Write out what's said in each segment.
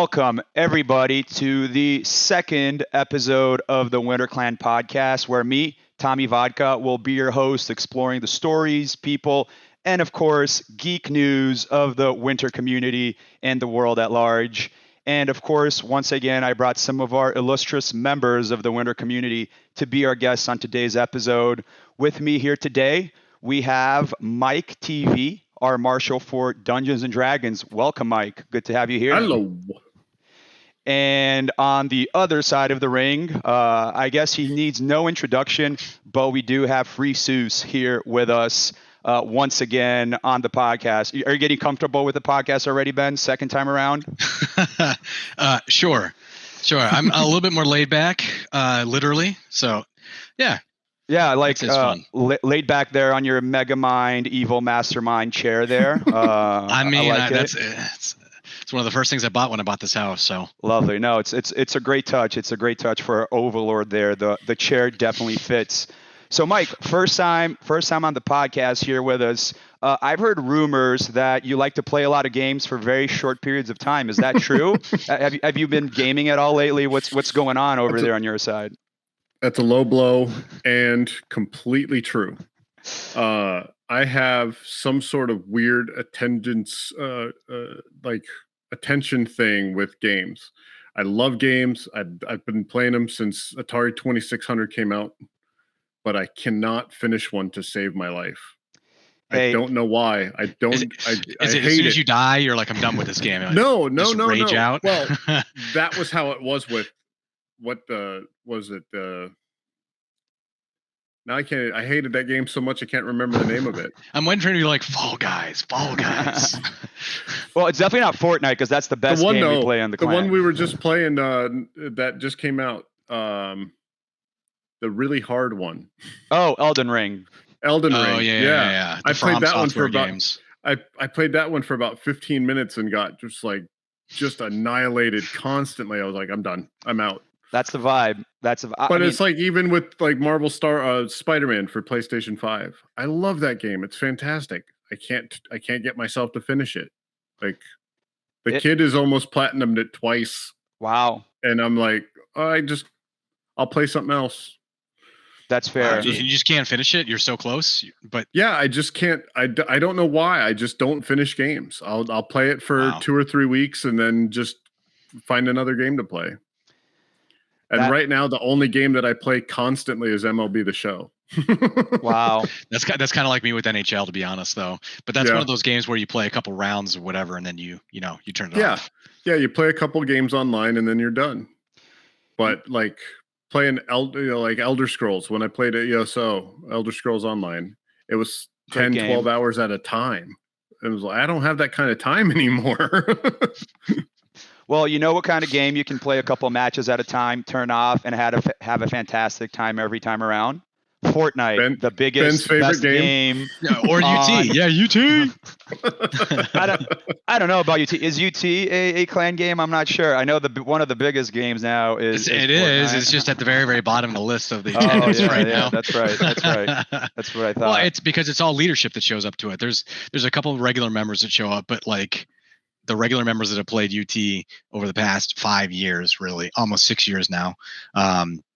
welcome everybody to the second episode of the Winter Clan podcast, where me, Tommy Vodka, will be your host, exploring the stories, people, and of course, geek news of the winter community and the world at large. And of course, once again, I brought some of our illustrious members of the winter community to be our guests on today's episode. With me here today, we have Mike TV, our marshal for Dungeons and Dragons. Welcome, Mike. Good to have you here. Hello. And on the other side of the ring, I guess he needs no introduction, but we do have Free Seuss here with us once again on the podcast. Are you getting comfortable with the podcast already, Ben? Second time around? Sure. I'm a little bit more laid back, literally. So, yeah. Yeah, like laid back there on your Megamind evil mastermind chair there. It's one of the first things I bought when I bought this house. So lovely. No, it's a great touch. It's a great touch for Overlord there. The chair definitely fits. So, Mike, first time on the podcast here with us. I've heard rumors that you like to play a lot of games for very short periods of time. Is that true? Have you been gaming at all lately? What's going on over there on your side? That's a low blow and completely true. I have some sort of weird attention thing with games. I love games. I've been playing them since Atari 2600 came out, but I cannot finish one to save my life. Hey, I don't know why. I hate it. As soon as you die, you're like, I'm done with this game. No. Rage out. Well, that was how it was with what was it? Now I can't. I hated that game so much I can't remember the name of it. I'm waiting for it to be like Fall Guys. Well, it's definitely not Fortnite because that's the best game we play on the clan. The one we were just playing that just came out. The really hard one. Oh, Elden Ring. Oh yeah. I played that one for about. I played that one for about 15 minutes and got just annihilated constantly. I was like, I'm done. I'm out. That's the vibe. But it's like even with like Marvel Spider-Man for PlayStation 5. I love that game. It's fantastic. I can't get myself to finish it. Like the kid is almost platinumed it twice. Wow. And I'm like, I'll play something else. That's fair. You just can't finish it. You're so close. But yeah, I just can't. I don't know why. I just don't finish games. I'll play it for 2 or 3 weeks and then just find another game to play. And right now, the only game that I play constantly is MLB The Show. Wow, that's kind of like me with NHL, to be honest, though. But that's one of those games where you play a couple rounds or whatever, and then you turn it off. Yeah, you play a couple games online and then you're done. But like playing Elder Scrolls, when I played at ESO, Elder Scrolls Online, it was 10, 12 hours at a time. It was like, I don't have that kind of time anymore. Well, you know what kind of game you can play a couple matches at a time, turn off, and have a fantastic time every time around? Fortnite, the biggest, best game. Yeah, or UT. Yeah, UT. I don't know about UT. Is UT a clan game? I'm not sure. I know one of the biggest games now is. It is. It's just at the very, very bottom of the list of the now. That's right. That's what I thought. Well, it's because it's all leadership that shows up to it. There's a couple of regular members that show up, but like the regular members that have played UT over the past 5 years, really almost 6 years now.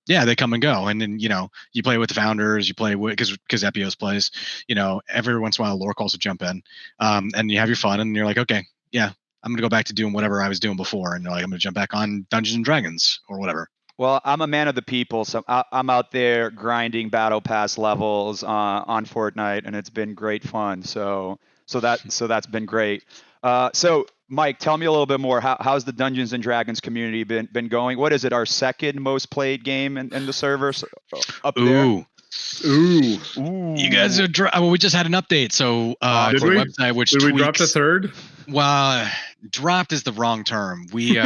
They come and go. And then, you play with the founders, you play with, because Epios plays, every once in a while, Lore calls to jump in, and you have your fun and you're like, okay, yeah, I'm going to go back to doing whatever I was doing before. And you're like, I'm going to jump back on Dungeons and Dragons or whatever. Well, I'm a man of the people, so I'm out there grinding battle pass levels on Fortnite, and it's been great fun. So that's been great. So Mike, tell me a little bit more. How's the Dungeons and Dragons community been going? What is it? Our second most played game in the servers up there? Ooh. You guys are. We just had an update. So did we? Website, which did tweaks, we drop the third? Well, dropped is the wrong term. We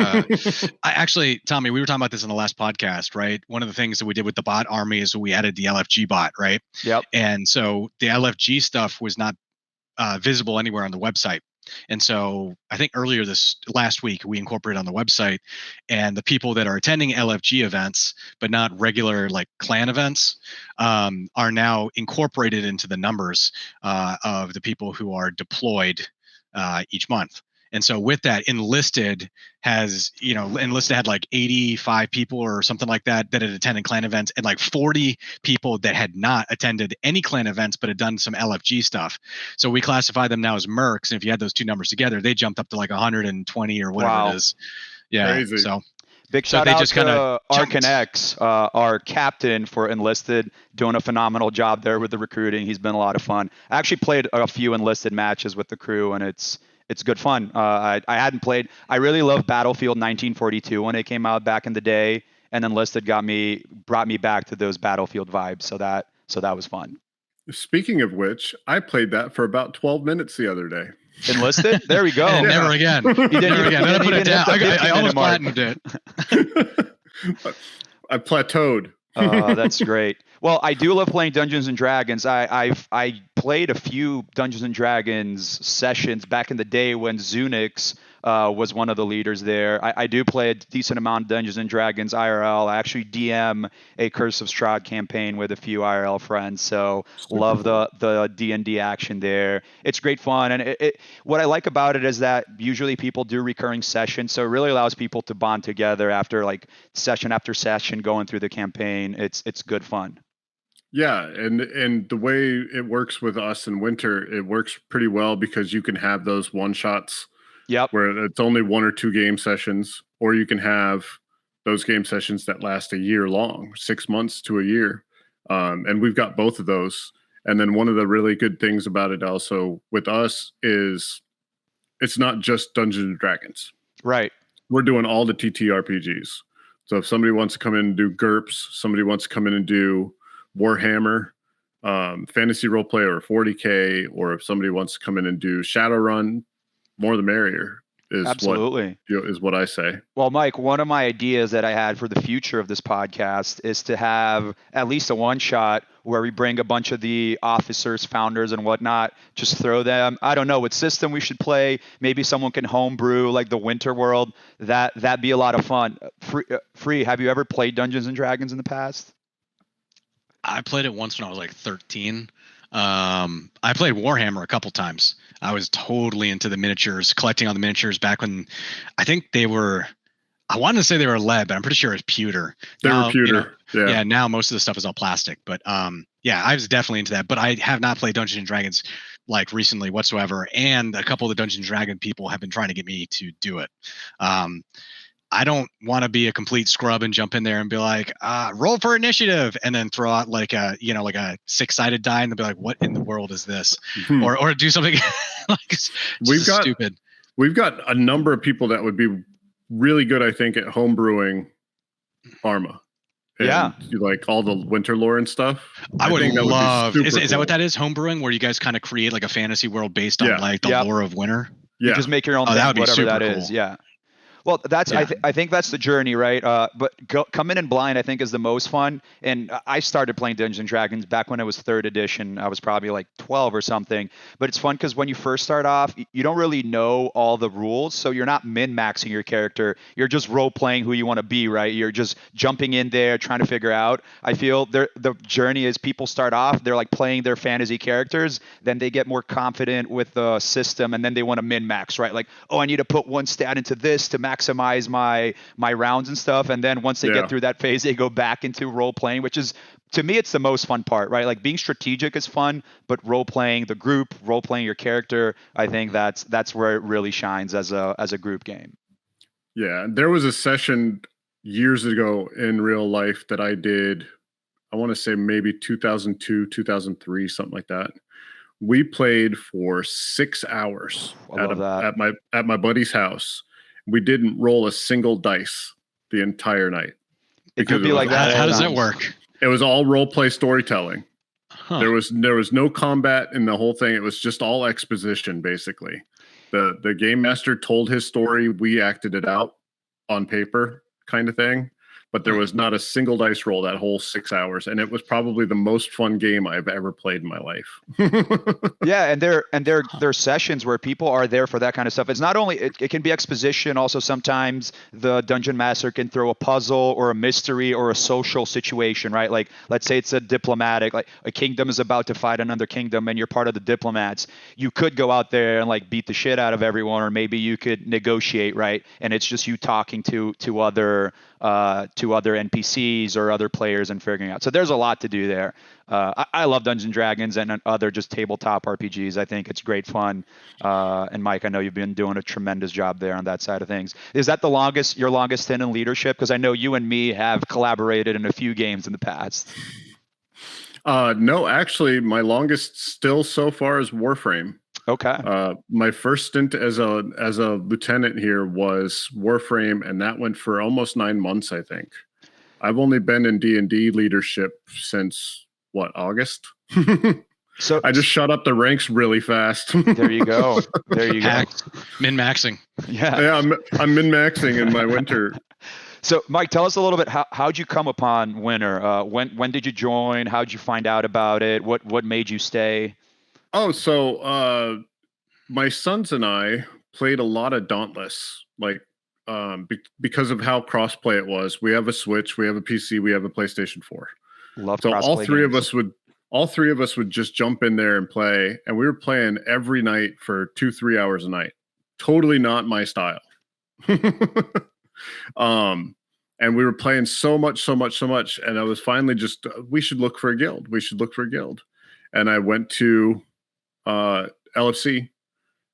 actually, Tommy, we were talking about this in the last podcast, right? One of the things that we did with the bot army is we added the LFG bot, right? Yep. And so the LFG stuff was not visible anywhere on the website. And so I think earlier this last week, we incorporated on the website, and the people that are attending LFG events, but not regular like clan events, are now incorporated into the numbers of the people who are deployed each month. And so with that, Enlisted had like 85 people or something like that had attended clan events, and like 40 people that had not attended any clan events but had done some LFG stuff. So we classify them now as mercs, and if you add those two numbers together, they jumped up to like 120 or whatever it is. Yeah. Crazy. So big shout out to Arkin-X, our captain for Enlisted, doing a phenomenal job there with the recruiting. He's been a lot of fun. I actually played a few Enlisted matches with the crew, and it's good fun. I hadn't played. I really loved Battlefield 1942 when it came out back in the day, and Enlisted brought me back to those Battlefield vibes. So that was fun. Speaking of which, I played that for about 12 minutes the other day. Enlisted? There we go. And never again. Never again. Then I put it down. I almost platinumed it. I plateaued. That's great. Well, I do love playing Dungeons and Dragons. I played a few Dungeons and Dragons sessions back in the day when Zunix was one of the leaders there. I do play a decent amount of Dungeons and Dragons IRL. I actually DM a Curse of Strahd campaign with a few IRL friends, so love the D&D action there. It's great fun, and what I like about it is that usually people do recurring sessions, so it really allows people to bond together after like session after session going through the campaign. It's good fun. Yeah, and the way it works with us in Winter, it works pretty well because you can have those one shots. Yep. Where it's only 1 or 2 game sessions, or you can have those game sessions that last a year long, 6 months to a year. And we've got both of those. And then one of the really good things about it also with us is it's not just Dungeons and Dragons. Right. We're doing all the TTRPGs. So if somebody wants to come in and do GURPS, somebody wants to come in and do Warhammer, Fantasy Roleplay or 40K, or if somebody wants to come in and do Shadowrun, more the merrier is absolutely what I say. Well, Mike, one of my ideas that I had for the future of this podcast is to have at least a one shot where we bring a bunch of the officers, founders, and whatnot, just throw them. I don't know what system we should play. Maybe someone can homebrew like the Winter World. That'd be a lot of fun. Free, have you ever played Dungeons and Dragons in the past? I played it once when I was like 13. I played Warhammer a couple times. I was totally into the miniatures, collecting on the miniatures back when I think they were, I wanted to say they were lead, but I'm pretty sure it was pewter. They were pewter. Yeah. Now most of the stuff is all plastic, but yeah, I was definitely into that, but I have not played Dungeons and Dragons like recently whatsoever. And a couple of the Dungeons and Dragon people have been trying to get me to do it. I don't want to be a complete scrub and jump in there and be like, roll for initiative, and then throw out like a 6-sided die and they'll be like, what in the world is this? Or do something like stupid. We've got a number of people that would be really good, I think, at homebrewing Arma. And like all the Winter lore and stuff. I would love. Is that what that is? Homebrewing, where you guys kind of create like a fantasy world based on like the lore of Winter. Yeah, you just make your own thing, whatever that is. Yeah. Well, that's I think that's the journey, right? But coming in blind, I think, is the most fun. And I started playing Dungeons and Dragons back when it was 3rd edition. I was probably like 12 or something. But it's fun because when you first start off, you don't really know all the rules, so you're not min-maxing your character. You're just role-playing who you want to be, right? You're just jumping in there, trying to figure out. I feel the journey is people start off, they're like playing their fantasy characters, then they get more confident with the system, and then they want to min-max, right? Like, oh, I need to put one stat into this to maximize my rounds and stuff, and then once they get through that phase, they go back into role playing, which is, to me, it's the most fun part, right? Like being strategic is fun, but role playing the group, role playing your character, I think that's where it really shines as a group game. Yeah, there was a session years ago in real life that I did, I want to say maybe 2002, 2003, something like that. We played for 6 hours at my buddy's house. We didn't roll a single dice the entire night. It could be like that. How does that work? It was all role play storytelling. Huh. There was no combat in the whole thing. It was just all exposition, basically. The game master told his story. We acted it out on paper, kind of thing. but there was not a single dice roll that whole 6 hours, and it was probably the most fun game I've ever played in my life. Yeah, and there are sessions where people are there for that kind of stuff. It's not only it can be exposition. Also, sometimes the dungeon master can throw a puzzle or a mystery or a social situation, right? Like, let's say it's a diplomatic, like a kingdom is about to fight another kingdom, and you're part of the diplomats. You could go out there and like beat the shit out of everyone, or maybe you could negotiate, right? And it's just you talking to other NPCs or other players and figuring out. So there's a lot to do there. I love Dungeons and Dragons and other just tabletop RPGs. I think it's great fun. And Mike, I know you've been doing a tremendous job there on that side of things. Is that your longest stint in leadership? Because I know you and me have collaborated in a few games in the past. No, actually, my longest still so far is Warframe. Okay. My first stint as a lieutenant here was Warframe, and that went for almost 9 months, I think. I've only been in D&D leadership since August. So I just shot up the ranks really fast. There you go. Min-maxing. Yeah, I'm min-maxing in my winter. So, Mike, tell us a little bit. How'd you come upon Winter? When did you join? How'd you find out about it? What made you stay? Oh, so my sons and I played a lot of Dauntless, like because of how crossplay it was. We have a Switch, we have a PC, we have a PlayStation 4. Love so all three games. of us would just jump in there and play, and we were playing every night for 2-3 hours a night. Totally not my style. And we were playing so much, and I was finally just, we should look for a guild. And I went to LFC,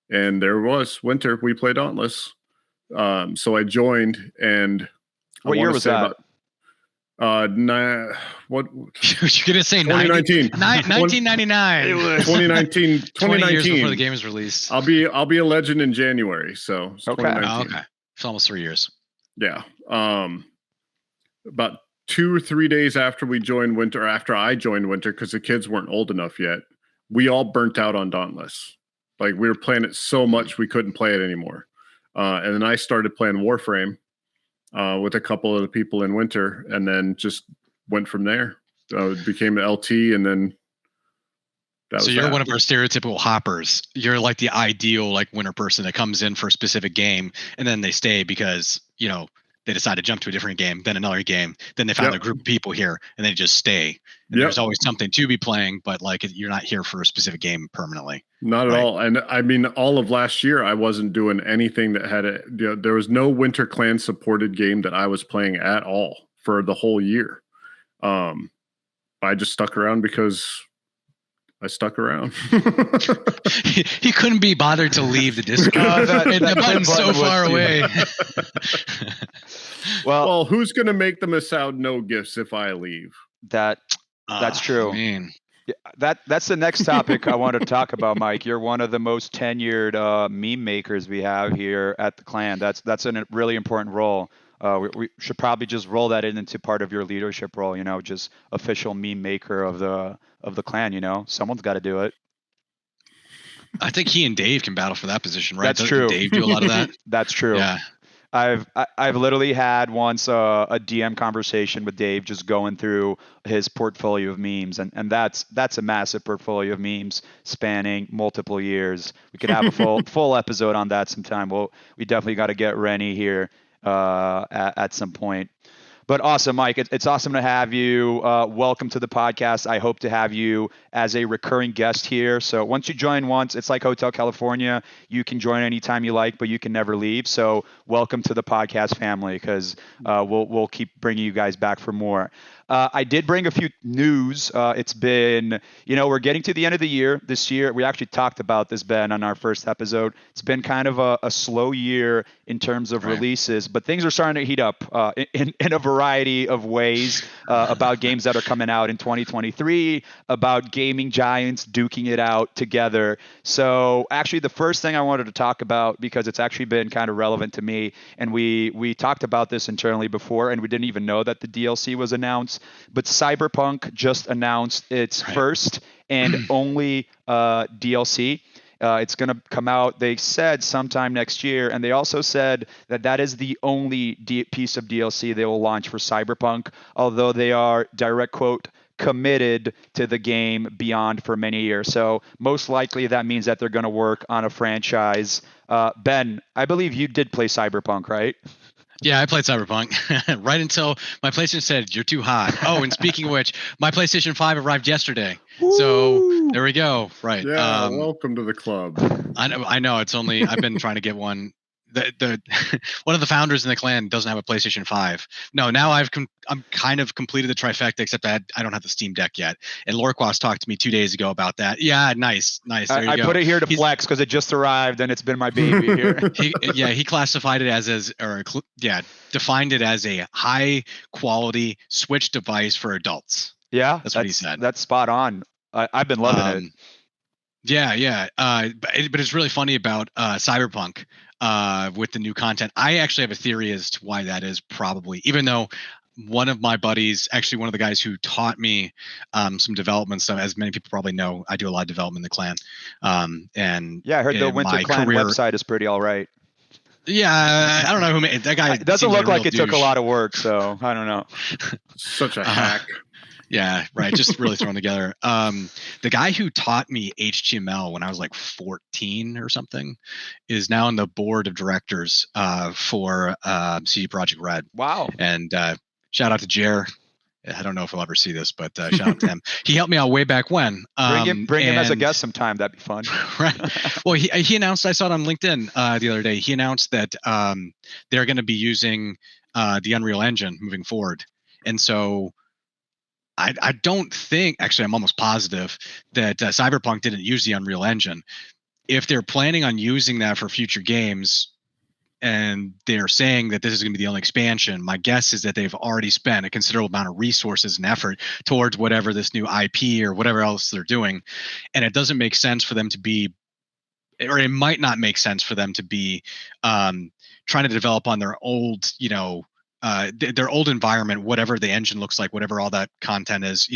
and there was Winter. We played Dauntless. So I joined, and what year was that? What you're gonna say? 2019, 1999. It was 2019. 20 years before the game was released. I'll be a legend in January. So okay. It's almost 3 years. Yeah. About 2 or 3 days after we joined Winter, after I joined Winter, because the kids weren't old enough yet, we all burnt out on Dauntless. Like, we were playing it so much we couldn't play it anymore. And then I started playing Warframe with a couple of the people in Winter, and then just went from there. Became an LT, and then so you're one of our stereotypical hoppers. You're like the ideal Winter person that comes in for a specific game, and then they stay because they decide to jump to a different game, then another game, then they found a group of people here, and they just stay. And there's always something to be playing, but you're not here for a specific game permanently. Not at all. And I mean, all of last year, I wasn't doing anything that had there was no Winter Clan supported game that I was playing at all for the whole year. I just stuck around because I stuck around. He couldn't be bothered to leave the Discord. The button's so far away. Well, who's going to make the Masoud no gifts if I leave? That's true. Man. That's the next topic I want to talk about, Mike. You're one of the most tenured meme makers we have here at the clan. That's a really important role. We should probably just roll that into part of your leadership role. Just official meme maker of the clan. Someone's got to do it. I think he and Dave can battle for that position, right? That's true. Dave do a lot of that. That's true. Yeah. I've literally had once a DM conversation with Dave, just going through his portfolio of memes, and that's a massive portfolio of memes spanning multiple years. We could have a full episode on that sometime. We definitely got to get Rennie here at some point. But awesome, Mike. It's awesome to have you. Welcome to the podcast. I hope to have you as a recurring guest here. So once you join it's like Hotel California. You can join anytime you like, but you can never leave. So welcome to the podcast family, because we'll keep bringing you guys back for more. I did bring a few news. It's been, we're getting to the end of the year. This year, we actually talked about this, Ben, on our first episode. It's been kind of a slow year in terms of releases, but things are starting to heat up in a variety of ways about games that are coming out in 2023, about gaming giants duking it out together. So actually, the first thing I wanted to talk about, because it's actually been kind of relevant to me, and we talked about this internally before, and we didn't even know that the DLC was announced. But Cyberpunk just announced its first and only DLC. It's going to come out, they said, sometime next year. And they also said that that is the only piece of DLC they will launch for Cyberpunk, although they are, direct quote, committed to the game beyond for many years. So most likely that means that they're going to work on a franchise. Ben, I believe you did play Cyberpunk, right? Yeah, I played Cyberpunk right until my PlayStation said you're too hot. Oh, and speaking of which, my PlayStation 5 arrived yesterday. Woo! So there we go. Right. Yeah, welcome to the club. I know. It's only I've been trying to get one. The one of the founders in the clan doesn't have a PlayStation 5. No, now I'm kind of completed the trifecta, except that I don't have the Steam Deck yet. And Lorquas talked to me 2 days ago about that. Yeah, nice. There I go. put it here to flex because it just arrived and it's been my baby here. He classified it defined it as a high quality Switch device for adults. Yeah, that's what he said. That's spot on. I've been loving it. Yeah. But it's really funny about Cyberpunk with the new content. I actually have a theory as to why that is, probably, even though one of my buddies, actually one of the guys who taught me some development stuff, as many people probably know, I do a lot of development in the clan. And yeah, I heard the Winter Clan website is pretty all right. Yeah, I don't know who made that guy. It doesn't look like it took a lot of work, so I don't know. Such a hack. Yeah, right. Just really thrown together. The guy who taught me HTML when I was like 14 or something is now on the board of directors for CD Projekt Red. Wow. And shout out to Jer. I don't know if he'll ever see this, but shout out to him. He helped me out way back when. Bring him as a guest sometime. That'd be fun. Right. Well, he announced, I saw it on LinkedIn the other day. He announced that they're going to be using the Unreal Engine moving forward. And so I don't think, actually, I'm almost positive that Cyberpunk didn't use the Unreal Engine. If they're planning on using that for future games, and they're saying that this is going to be the only expansion, my guess is that they've already spent a considerable amount of resources and effort towards whatever this new IP or whatever else they're doing. And it doesn't make sense for them to be, or it might not make sense for them to be trying to develop on their old, their old environment, whatever the engine looks like, whatever all that content is,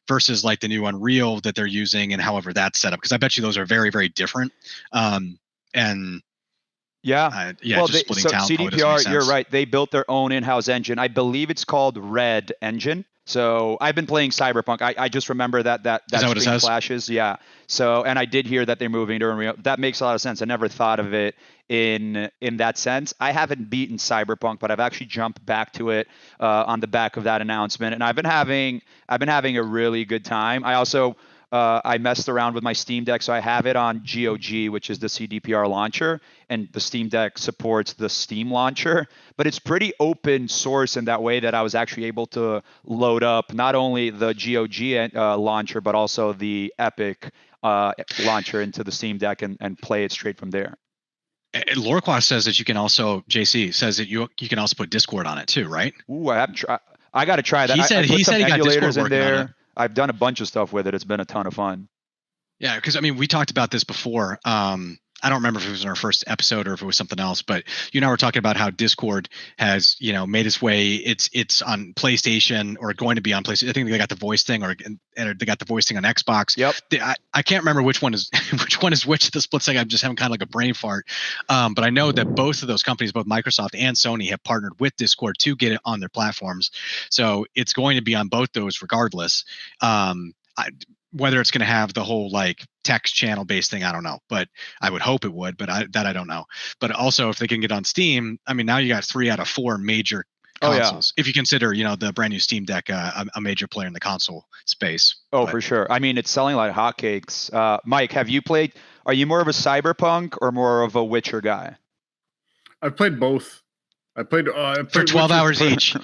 versus like the new Unreal that they're using and however that's set up. Because I bet you those are very, very different. Yeah. Well, just splitting talent CDPR, you're right. They built their own in-house engine. I believe it's called Red Engine. So I've been playing Cyberpunk. I just remember that screen flashes. Yeah. So, and I did hear that they're moving to Unreal. That makes a lot of sense. I never thought of it in that sense. I haven't beaten Cyberpunk, but I've actually jumped back to it on the back of that announcement, and I've been having a really good time. I also I messed around with my Steam Deck, so I have it on GOG, which is the CDPR launcher, and the Steam Deck supports the Steam launcher. But it's pretty open source in that way that I was actually able to load up not only the GOG launcher, but also the Epic launcher into the Steam Deck and play it straight from there. Lorquas says that you can also, JC says that you can also put Discord on it too, right? Ooh, I haven't tried. I got to try that. He said he got Discord working on it. I've done a bunch of stuff with it. It's been a ton of fun. Yeah, because I mean, we talked about this before. I don't remember if it was in our first episode or if it was something else, but you and I were talking about how Discord has, made its way. It's on PlayStation, or going to be on PlayStation. I think they got the voice thing, or they got the voice thing on Xbox. Yep. I can't remember which one is which at the split second. I'm just having kind of like a brain fart. But I know that both of those companies, both Microsoft and Sony, have partnered with Discord to get it on their platforms. So it's going to be on both those regardless. Whether it's going to have the whole like text channel based thing, I don't know, but I would hope it would, but I don't know. But also if they can get on Steam, I mean, now you got 3 out of 4 major consoles. If you consider, the brand new Steam Deck, a major player in the console space. For sure. I mean, it's selling like hotcakes. Mike, are you more of a Cyberpunk or more of a Witcher guy? I've played both. I played for 12 Witcher hours each.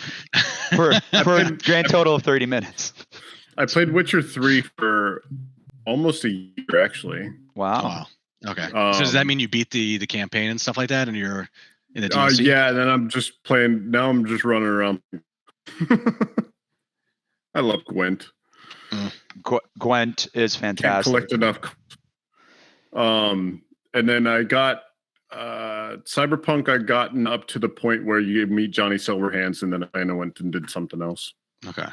for a grand total of 30 minutes. I played Witcher 3 for almost a year, actually. Wow. Okay. So does that mean you beat the campaign and stuff like that, and you're in the DLC? Yeah, and then I'm just playing. Now I'm just running around. I love Gwent. Gwent is fantastic. Can't collect enough. And then I got Cyberpunk. I gotten up to the point where you meet Johnny Silverhands, and then I went and did something else. Okay.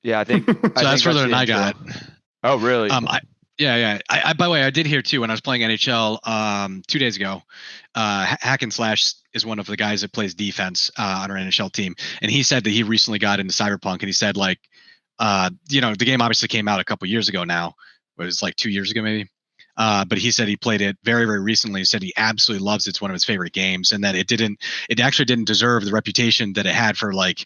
Yeah, I think. So that's further than I got. Oh, really? Yeah. I by the way, I did hear too when I was playing NHL 2 days ago. Hack and Slash is one of the guys that plays defense on our NHL team, and he said that he recently got into Cyberpunk, and he said like, the game obviously came out a couple years ago now. It was like 2 years ago maybe. But he said he played it very, very recently. He said he absolutely loves it. It's one of his favorite games, and that it actually didn't deserve the reputation that it had for like,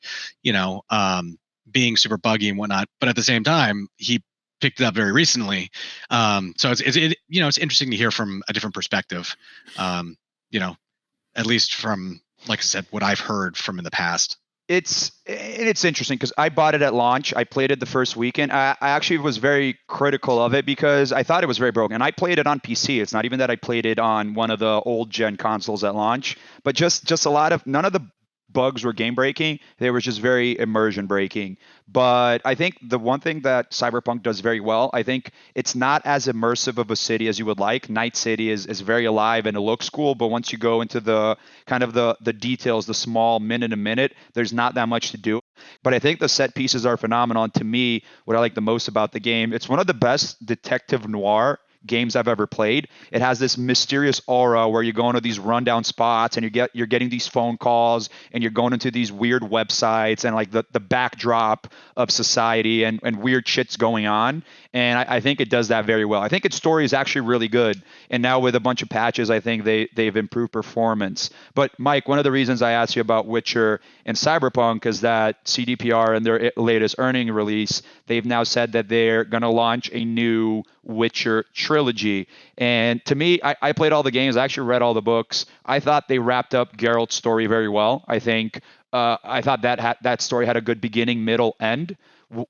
being super buggy and whatnot. But at the same time, he picked it up very recently. So it's interesting to hear from a different perspective. At least from, like I said, what I've heard from in the past. It's interesting because I bought it at launch. I played it the first weekend. I actually was very critical of it because I thought it was very broken. And I played it on PC. It's not even that I played it on one of the old gen consoles at launch, but just a lot of none of the bugs were game breaking. They were just very immersion breaking. But I think the one thing that Cyberpunk does very well, I think it's not as immersive of a city as you would like. Night City is very alive and it looks cool, but once you go into the kind of the details, the small minute to minute, there's not that much to do. But I think the set pieces are phenomenal. And to me, what I like the most about the game, it's one of the best detective noir games I've ever played. It has this mysterious aura where you go into these rundown spots and you're getting these phone calls and you're going into these weird websites and like the backdrop of society and weird shit's going on. And I think it does that very well. I think its story is actually really good. And now with a bunch of patches, I think they've improved performance. But Mike, one of the reasons I asked you about Witcher and Cyberpunk is that CDPR in their latest earning release, they've now said that they're going to launch a new Witcher trilogy. And to me, I played all the games. I actually read all the books. I thought they wrapped up Geralt's story very well. I thought that story had a good beginning, middle, end.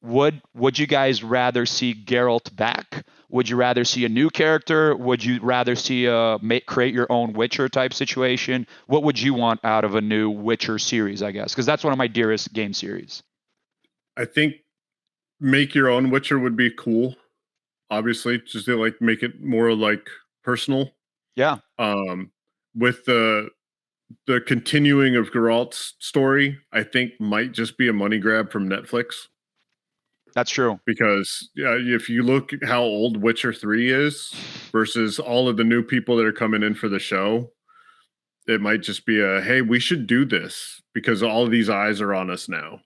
Would you guys rather see Geralt back? Would you rather see a new character? Would you rather see create your own Witcher type situation? What would you want out of a new Witcher series, I guess? Because that's one of my dearest game series. I think make your own Witcher would be cool. Obviously, just to like make it more like personal. Yeah. With the continuing of Geralt's story, I think might just be a money grab from Netflix. That's true. Because if you look how old Witcher 3 is versus all of the new people that are coming in for the show, it might just be hey, we should do this because all of these eyes are on us now.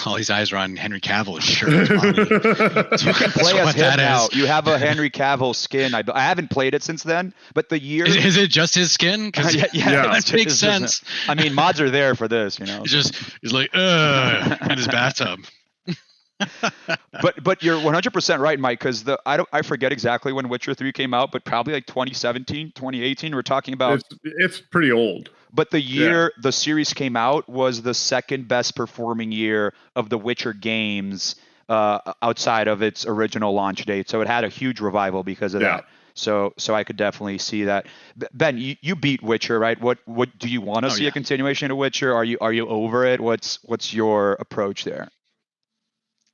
All these eyes are on Henry Cavill. Sure. You can play as him now. You have a Henry Cavill skin. I haven't played it since then, but the year... Is it just his skin? Yeah. That makes sense. I mean, mods are there for this, He's like, in his bathtub. But you're 100% right, Mike, because I forget exactly when Witcher 3 came out, but probably like 2017, 2018. We're talking about... It's pretty old. But the year the series came out was the second best performing year of the Witcher games outside of its original launch date. So it had a huge revival because of that. So I could definitely see that. Ben, you beat Witcher, right? What do you want to see a continuation of Witcher? Are you over it? What's your approach there?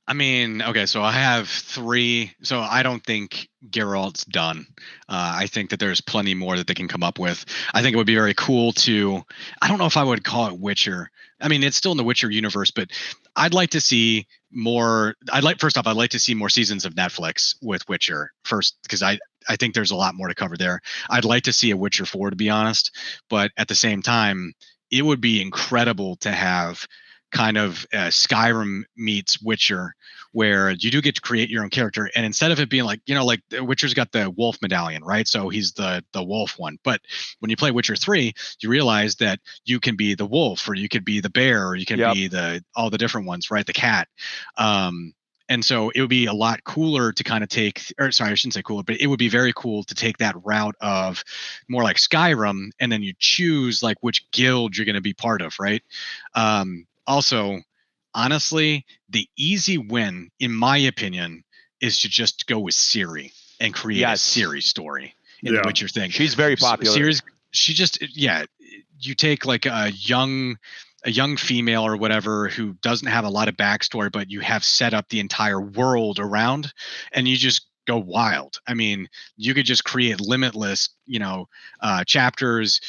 I mean, okay, so I have 3. So I don't think Geralt's done. I think that there's plenty more that they can come up with. I think it would be very cool to, I don't know if I would call it Witcher. I mean, it's still in the Witcher universe, but I'd like to see more. First off, I'd like to see more seasons of Netflix with Witcher first, because I think there's a lot more to cover there. I'd like to see a Witcher 4, to be honest, but at the same time, it would be incredible to have kind of Skyrim meets Witcher, where you do get to create your own character, and instead of it being like, like Witcher's got the wolf medallion, right? So he's the wolf one. But when you play Witcher 3, you realize that you can be the wolf, or you could be the bear, or you can be all the different ones, right? The cat. And so it would be a lot cooler to kind of I shouldn't say cooler, but it would be very cool to take that route of more like Skyrim, and then you choose like which guild you're going to be part of, right? Also, honestly, the easy win, in my opinion, is to just go with Ciri and create a Ciri story in the Witcher thing. She's very popular. Ciri's, she just, you take like a young female or whatever who doesn't have a lot of backstory, but you have set up the entire world around, and you just go wild. I mean, you could just create limitless, chapters,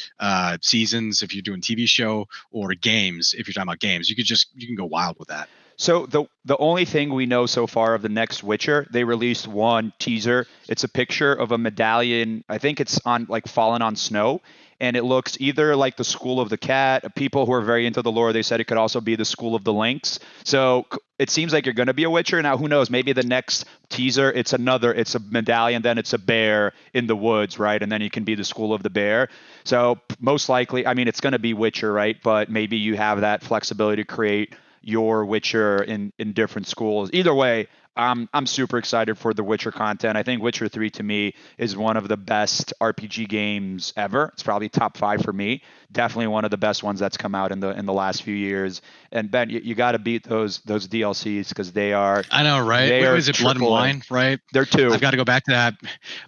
seasons if you're doing TV show, or games if you're talking about games. You can go wild with that. So the only thing we know so far of the next Witcher, they released one teaser. It's a picture of a medallion. I think it's on like fallen on snow, and it looks either like the School of the Cat. People who are very into the lore, they said it could also be the School of the Lynx. So it seems like you're going to be a Witcher. Now, who knows? Maybe the next teaser, it's a medallion, then it's a bear in the woods, right? And then you can be the School of the Bear. So most likely, I mean, it's going to be Witcher, right? But maybe you have that flexibility to create your Witcher in different schools. Either way, I'm super excited for the Witcher content. I think Witcher 3 to me is one of the best RPG games ever. It's probably top 5 for me. Definitely one of the best ones that's come out in the last few years. And Ben, you got to beat those DLCs because they are. I know, right? Is it Blood and Wine, right? They're 2. I've got to go back to that.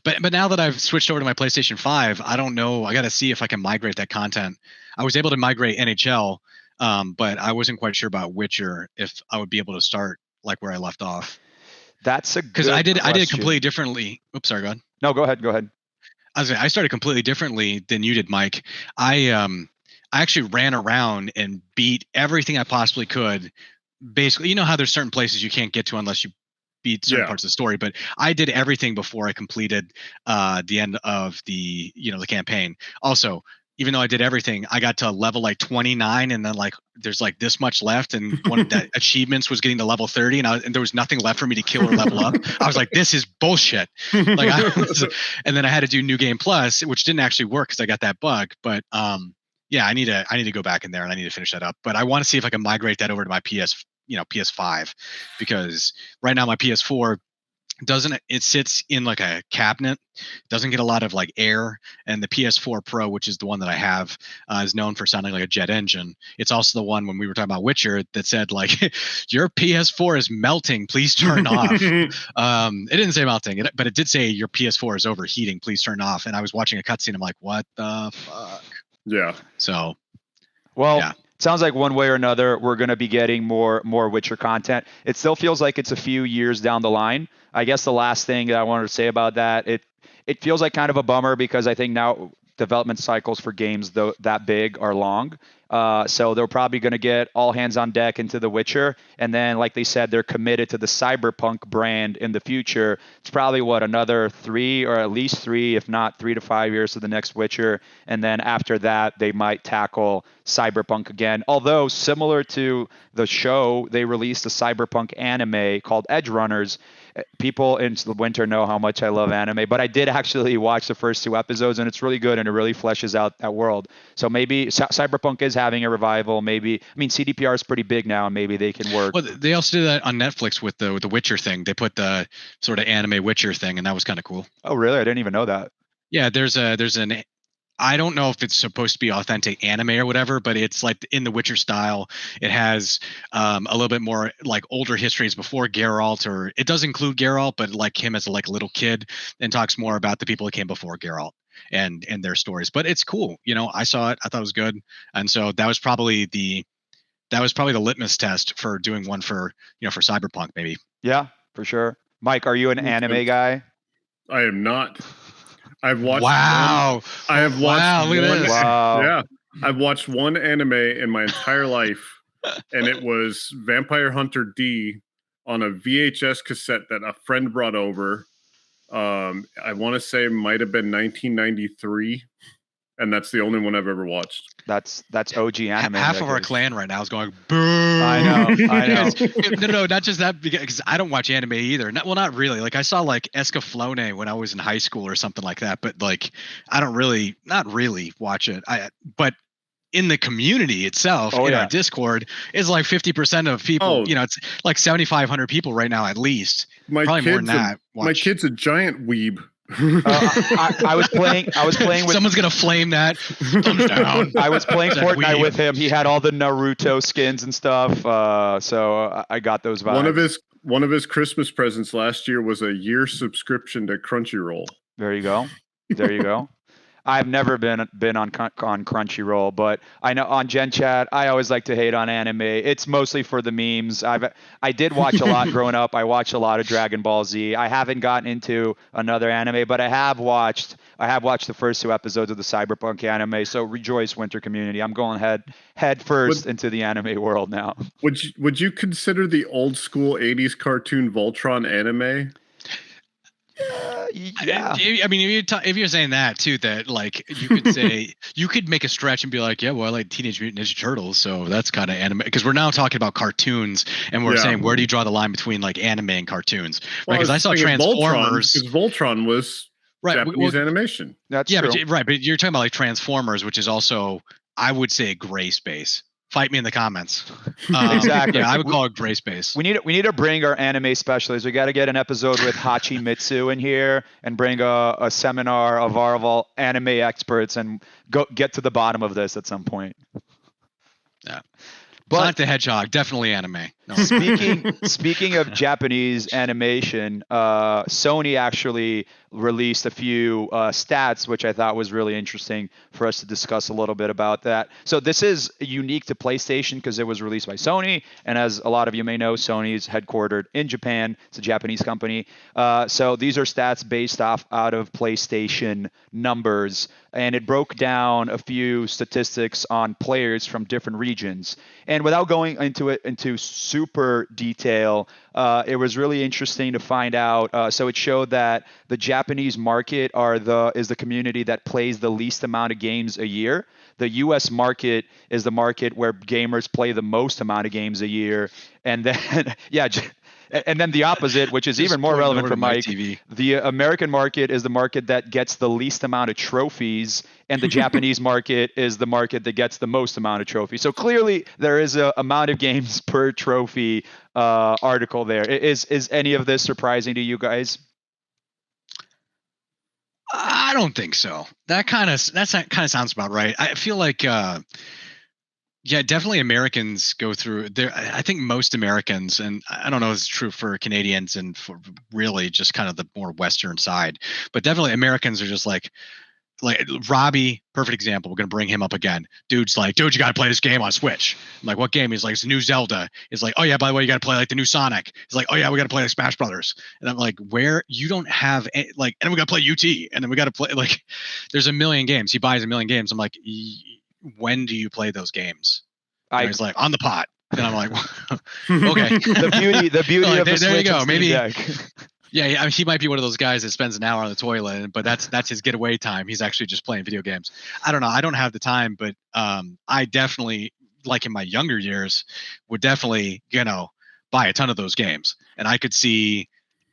But now that I've switched over to my PlayStation 5, I don't know. I got to see if I can migrate that content. I was able to migrate NHL, but I wasn't quite sure about Witcher if I would be able to start like where I left off. That's a good because I did it question. completely differently. Oops, sorry, go ahead. No, go ahead. I started completely differently than you did, Mike. I actually ran around and beat everything I possibly could. Basically, you know how there's certain places you can't get to unless you beat certain parts of the story, but I did everything before I completed the end of the campaign. Also, even though I did everything, I got to level like 29, and then like there's like this much left, and one of the achievements was getting to level 30, and there was nothing left for me to kill or level up. I was like, this is bullshit. And then I had to do New Game Plus, which didn't actually work because I got that bug. But yeah, I need to go back in there and I need to finish that up. But I want to see if I can migrate that over to my PS5, because right now my PS4 it sits in like a cabinet, doesn't get a lot of like air, and the PS4 Pro, which is the one that I have, is known for sounding like a jet engine. It's also the one when we were talking about Witcher that said like your PS4 is melting, please turn off. It didn't say melting, but it did say your PS4 is overheating, please turn off. And I was watching a cutscene, I'm like, what the fuck? Yeah. So yeah. Sounds like one way or another we're going to be getting more Witcher content. It still feels like it's a few years down the line. I guess the last thing that I wanted to say about that, it feels like kind of a bummer because I think now development cycles for games that big are long. So they're probably going to get all hands on deck into The Witcher. And then, like they said, they're committed to the Cyberpunk brand in the future. It's probably, another 3 or at least 3, if not 3 to 5 years to the next Witcher. And then after that, they might tackle Cyberpunk again. Although, similar to the show, they released a Cyberpunk anime called Edge Runners. People in the winter know how much I love anime, but I did actually watch the first 2 episodes, and it's really good, and it really fleshes out that world. So maybe Cyberpunk is having a revival. Maybe, I mean, CDPR is pretty big now, and maybe they can work. Well, they also did that on Netflix with the Witcher thing. They put the sort of anime Witcher thing, and that was kind of cool. Oh, really? I didn't even know that. Yeah, there's an I don't know if it's supposed to be authentic anime or whatever, but it's like in the Witcher style. It has a little bit more like older histories before Geralt, or it does include Geralt, but like him as a little kid, and talks more about the people that came before Geralt and their stories. But it's cool. I saw it. I thought it was good. And so that was probably the litmus test for doing one for Cyberpunk maybe. Yeah, for sure. Mike, are you an anime guy? I am not. I've watched. Wow. I have watched. Wow, look at this. Wow. Yeah, I've watched one anime in my entire life, and it was Vampire Hunter D on a VHS cassette that a friend brought over. I want to say it might have been 1993, and that's the only one I've ever watched. That's OG anime. Half of our clan right now is going boo. I know. No, not just that, because I don't watch anime either. Not really. Like I saw like Escaflowne when I was in high school or something like that, but like I don't really, not really watch it. But in the community itself, our Discord is like 50% of people. It's like 7,500 people right now at least. Probably more than that. My kid's a giant weeb. I was playing with. Someone's gonna flame that. Thumbs down. I was playing Fortnite with him. He had all the Naruto skins and stuff. So I got those vibes. One of his Christmas presents last year was a year subscription to Crunchyroll. There you go. I've never been on Crunchyroll, but I know on Gen Chat, I always like to hate on anime. It's mostly for the memes. I did watch a lot growing up. I watched a lot of Dragon Ball Z. I haven't gotten into another anime, but I have watched I have watched the first 2 episodes of the Cyberpunk anime. So rejoice, winter community. I'm going head first into the anime world now. Would you consider the old school 80s cartoon Voltron anime? Yeah. I mean, if you're saying that too, that like you could say you could make a stretch and be like, yeah, well, I like Teenage Mutant Ninja Turtles, so that's kind of anime. Because we're now talking about cartoons, and we're saying where do you draw the line between like anime and cartoons? Right? Because I saw Transformers. Because Voltron was Japanese animation. That's true. But you're talking about like Transformers, which is also, I would say, a gray space. Fight me in the comments. Exactly. Yeah, I would call it gray space. We need to bring our anime specialists. We got to get an episode with Hachi Mitsu in here and bring a seminar of all anime experts and get to the bottom of this at some point. Yeah. But Sonic the Hedgehog, definitely anime. No. Speaking of Japanese animation, Sony actually released a few stats, which I thought was really interesting for us to discuss a little bit about that. So this is unique to PlayStation because it was released by Sony, and as a lot of you may know, Sony is headquartered in Japan. It's a Japanese company. So these are stats based out of PlayStation numbers, and it broke down a few statistics on players from different regions. And without going into super detail, it was really interesting to find out. So it showed that the Japanese market is the community that plays the least amount of games a year. The U.S. market is the market where gamers play the most amount of games a year, and then and then the opposite, which is even more relevant for Mike, the American market is the market that gets the least amount of trophies, and the Japanese market is the market that gets the most amount of trophies. So clearly there is a amount of games per trophy article there. Is any of this surprising to you guys? I don't think so. That kind of sounds about right. I feel like yeah, definitely Americans go through there. I think most Americans, and I don't know if it's true for Canadians and for really just kind of the more Western side, but definitely Americans are just like Robbie, perfect example. We're going to bring him up again. Dude's like, dude, you got to play this game on Switch. I'm like, what game? He's like, it's a new Zelda. He's like, oh yeah, by the way, you got to play like the new Sonic. He's like, oh yeah, we got to play like Smash Brothers. And I'm like, where you don't have like, and then we got to play UT, and then we got to play like, there's a million games. He buys a million games. I'm like, when do you play those games? And he's like, on the pot. And I'm like, okay. the beauty like, of the there you go. Maybe. Deck. Yeah, I mean, he might be one of those guys that spends an hour on the toilet, but that's his getaway time. He's actually just playing video games. I don't know. I don't have the time, but I definitely, like in my younger years, would definitely, buy a ton of those games. And I could see,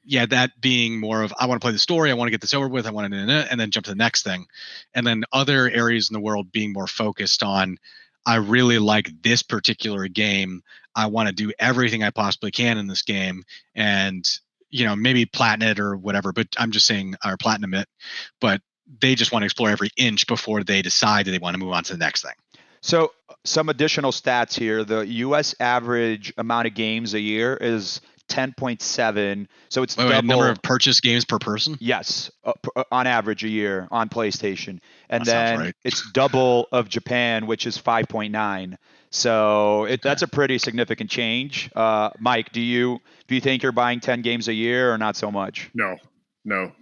that being more of, I want to play the story, I want to get this over with, I want to, and then jump to the next thing. And then other areas in the world being more focused on, I really like this particular game. I want to do everything I possibly can in this game. And maybe platinum it or whatever, but I'm just saying, or platinum it, but they just want to explore every inch before they decide that they want to move on to the next thing. So some additional stats here. The U.S. average amount of games a year is 10.7. So it's double. Number of purchased games per person? Yes, on average a year on PlayStation. And that then right. It's double of Japan, which is 5.9. So that's a pretty significant change. Mike, do you think you're buying 10 games a year or not so much? No.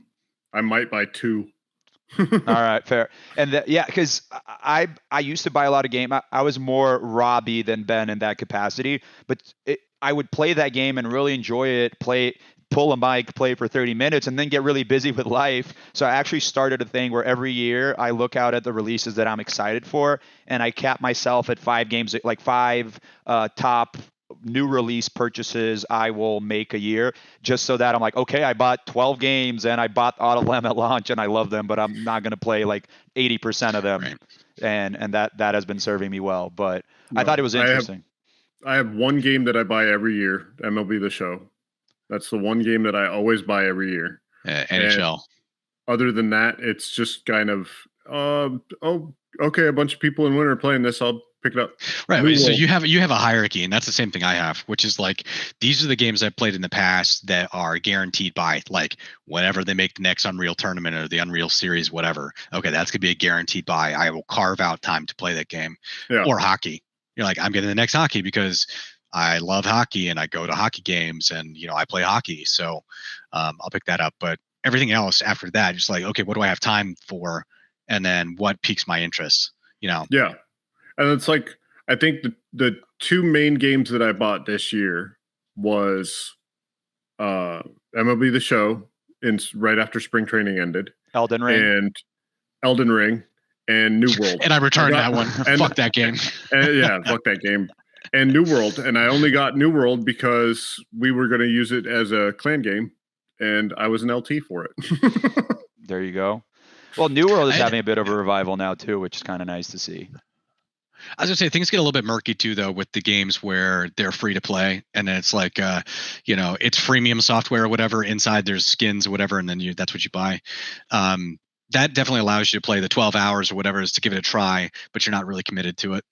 I might buy 2. All right, fair. And because I used to buy a lot of games. I was more Robbie than Ben in that capacity, but I would play that game and really enjoy it, pull a mic, play for 30 minutes, and then get really busy with life. So I actually started a thing where every year I look out at the releases that I'm excited for, and I cap myself at 5 games, like 5 top new release purchases I will make a year, just so that I'm like, okay, I bought 12 games and I bought all of them at launch and I love them, but I'm not going to play like 80% of them. Right. And that has been serving me well, but I thought it was interesting. I have one game that I buy every year, MLB The Show. That's the one game that I always buy every year. NHL. And other than that, it's just kind of, okay, a bunch of people in winter are playing this, I'll pick it up. Right. So you have a hierarchy, and that's the same thing I have, which is like, these are the games I've played in the past that are guaranteed by, like, whenever they make the next Unreal tournament or the Unreal series, whatever. Okay, that's going to be a guaranteed buy. I will carve out time to play that game. Yeah. Or hockey. You're like, I'm getting the next hockey because I love hockey and I go to hockey games and, I play hockey. So I'll pick that up. But everything else after that, just like, okay, what do I have time for? And then what piques my interest, Yeah. And it's like, I think the two main games that I bought this year was MLB The Show right after spring training ended. Elden Ring. And Elden Ring and New World. And I returned that one. Fuck that game. Fuck that game. And New World. And I only got New World because we were going to use it as a clan game. And I was an LT for it. There you go. Well, New World is having a bit of a revival now too, which is kind of nice to see. I was gonna say things get a little bit murky too, though, with the games where they're free to play, and then it's like, it's freemium software or whatever. Inside there's skins or whatever, and then that's what you buy. That definitely allows you to play the 12 hours or whatever it is to give it a try, but you're not really committed to it.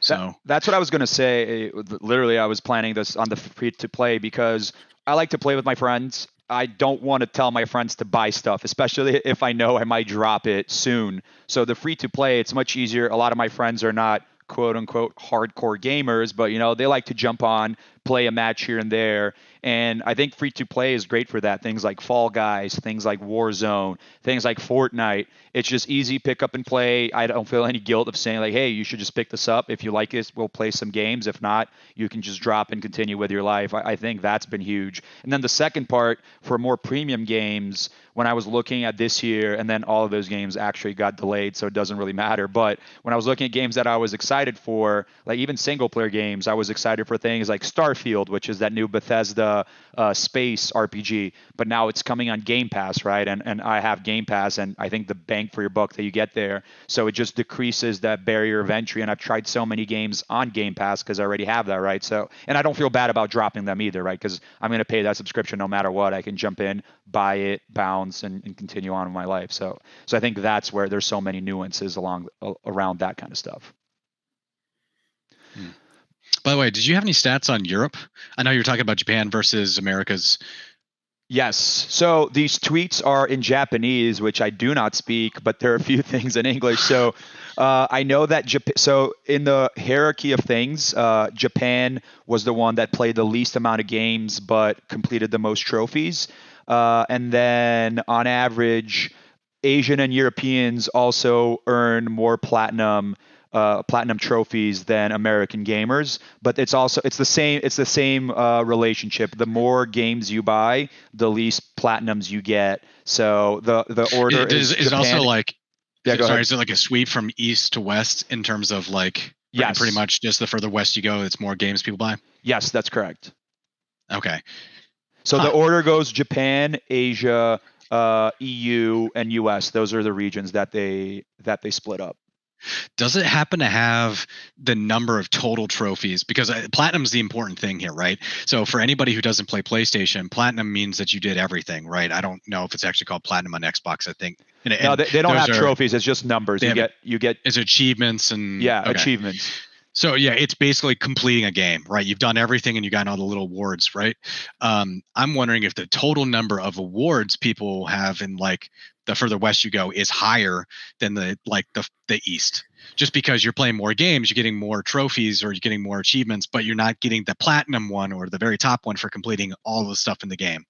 So that's what I was gonna say. Literally, I was planning this on the free to play because I like to play with my friends. I don't want to tell my friends to buy stuff, especially if I know I might drop it soon. So the free to play, it's much easier. A lot of my friends are not quote unquote hardcore gamers, but they like to jump on, play a match here and there. And I think free to play is great for that. Things like Fall Guys, things like Warzone, things like Fortnite. It's just easy pick up and play. I don't feel any guilt of saying like, hey, you should just pick this up. If you like it, we'll play some games. If not, you can just drop and continue with your life. I think that's been huge. And then the second part for more premium games, when I was looking at this year, and then all of those games actually got delayed, so it doesn't really matter. But when I was looking at games that I was excited for, like even single player games, I was excited for things like Starfield, which is that new Bethesda space RPG. But now it's coming on Game Pass, right? And I have Game Pass, and I think the bang for your buck that you get there. So it just decreases that barrier of entry. And I've tried so many games on Game Pass because I already have that, right? So, and I don't feel bad about dropping them either, right? Because I'm going to pay that subscription no matter what. I can jump in, buy it, bounce, and continue on with my life. So I think that's where there's so many nuances around that kind of stuff. By the way, did you have any stats on Europe? I know you're talking about Japan versus America's. Yes. So these tweets are in Japanese, which I do not speak, but there are a few things in English. So I know that so in the hierarchy of things, Japan was the one that played the least amount of games but completed the most trophies. And then on average, Asian and Europeans also earn more platinum trophies than American gamers, but it's the same relationship. The more games you buy, the least platinums you get. So the order is it also like ahead. Is it like a sweep from east to west in terms of like pretty much just the further west you go, it's more games people buy? Yes, that's correct. Okay. So the order goes Japan, Asia, EU, and US. Those are the regions that they split up. Does it happen to have the number of total trophies? Because platinum's the important thing here, right? So for anybody who doesn't play PlayStation, platinum means that you did everything, right? I don't know if it's actually called platinum on Xbox, I think. No, they don't have trophies. It's just numbers. You get it's achievements and achievements. So yeah, it's basically completing a game, right? You've done everything and you got all the little awards, right? I'm wondering if the total number of awards people have in like the further west you go is higher than the east. Just because you're playing more games, you're getting more trophies or you're getting more achievements, but you're not getting the platinum one or the very top one for completing all the stuff in the game.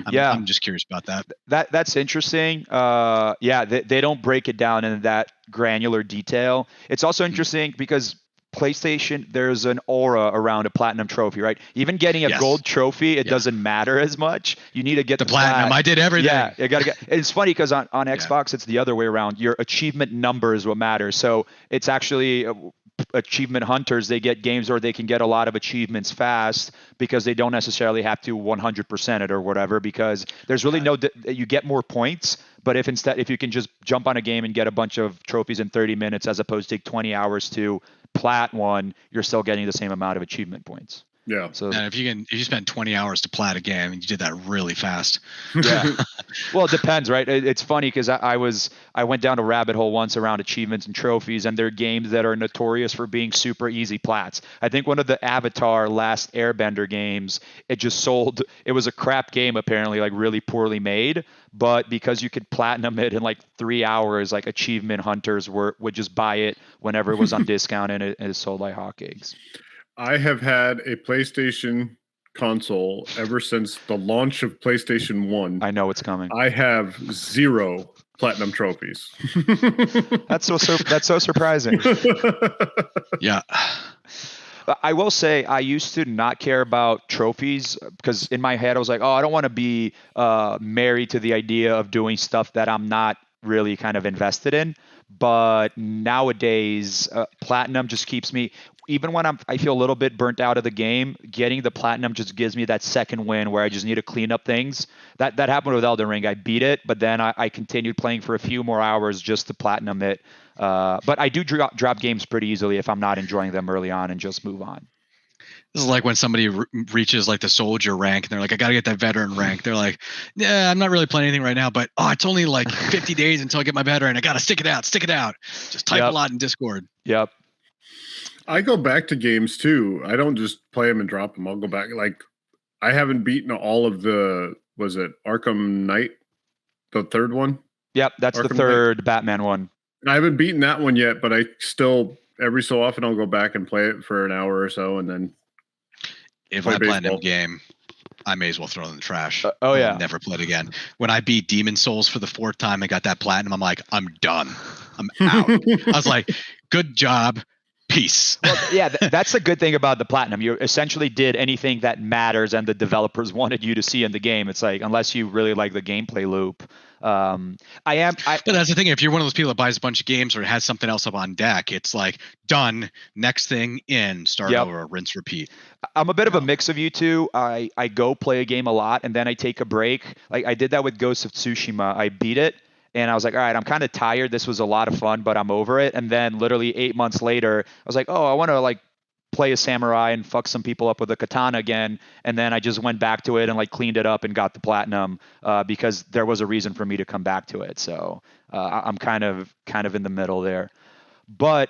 I'm just curious about that. That's interesting. They don't break it down in that granular detail. It's also interesting because PlayStation, there's an aura around a platinum trophy, right? Even getting a gold trophy, it doesn't matter as much. You need to get the platinum. I did everything. Yeah, you gotta get. It's funny because on Xbox, it's the other way around. Your achievement number is what matters. So it's actually achievement hunters. They get games where they can get a lot of achievements fast because they don't necessarily have to 100% it or whatever. Because there's really you get more points. But if you can just jump on a game and get a bunch of trophies in 30 minutes as opposed to take 20 hours to plat one, you're still getting the same amount of achievement points. Yeah. So and if you spend 20 hours to plat a game, and you did that really fast. Yeah. Well, it depends, right? It's funny because I went down a rabbit hole once around achievements and trophies, and there are games that are notorious for being super easy plats. I think one of the Avatar Last Airbender games, it was a crap game apparently, like really poorly made, but because you could platinum it in like 3 hours, like achievement hunters would just buy it whenever it was on discount and it sold like hotcakes. I have had a PlayStation console ever since the launch of PlayStation 1. I know it's coming. I have 0 platinum trophies. That's so surprising. Yeah. I will say I used to not care about trophies because in my head I was like, oh, I don't want to be married to the idea of doing stuff that I'm not really kind of invested in. But nowadays, platinum just keeps me, even when I feel a little bit burnt out of the game, getting the platinum just gives me that second win where I just need to clean up things. That happened with Elden Ring. I beat it, but then I continued playing for a few more hours just to platinum it. But I do drop games pretty easily if I'm not enjoying them early on and just move on. This is like when somebody reaches like the soldier rank and they're like, I got to get that veteran rank. They're like, yeah, I'm not really playing anything right now, but it's only like 50 days until I get my veteran. I got to stick it out. Just type a lot in Discord. Yep. I go back to games too. I don't just play them and drop them. I'll go back. Like, I haven't beaten all of the, was it Arkham Knight? The third one? Yep, that's Arkham the third Knight? Batman one. I haven't beaten that one yet, but I still, every so often, I'll go back and play it for an hour or so, and then if I play a game, I may as well throw it in the trash. Yeah. Never play it again. When I beat Demon Souls for the 4th time and got that platinum, I'm like, I'm done. I'm out. I was like, good job. Peace. Well, yeah, that's the good thing about the platinum. You essentially did anything that matters and the developers wanted you to see in the game. It's like, unless you really like the gameplay loop. But that's the thing. If you're one of those people that buys a bunch of games or has something else up on deck, it's like done. Next thing in, start over, rinse, repeat. I'm a bit of a mix of you two. I go play a game a lot and then I take a break. Like I did that with Ghost of Tsushima. I beat it. And I was like, all right, I'm kind of tired. This was a lot of fun, but I'm over it. And then literally 8 months later, I was like, oh, I want to like play a samurai and fuck some people up with a katana again. And then I just went back to it and like cleaned it up and got the platinum because there was a reason for me to come back to it. So I'm kind of in the middle there. But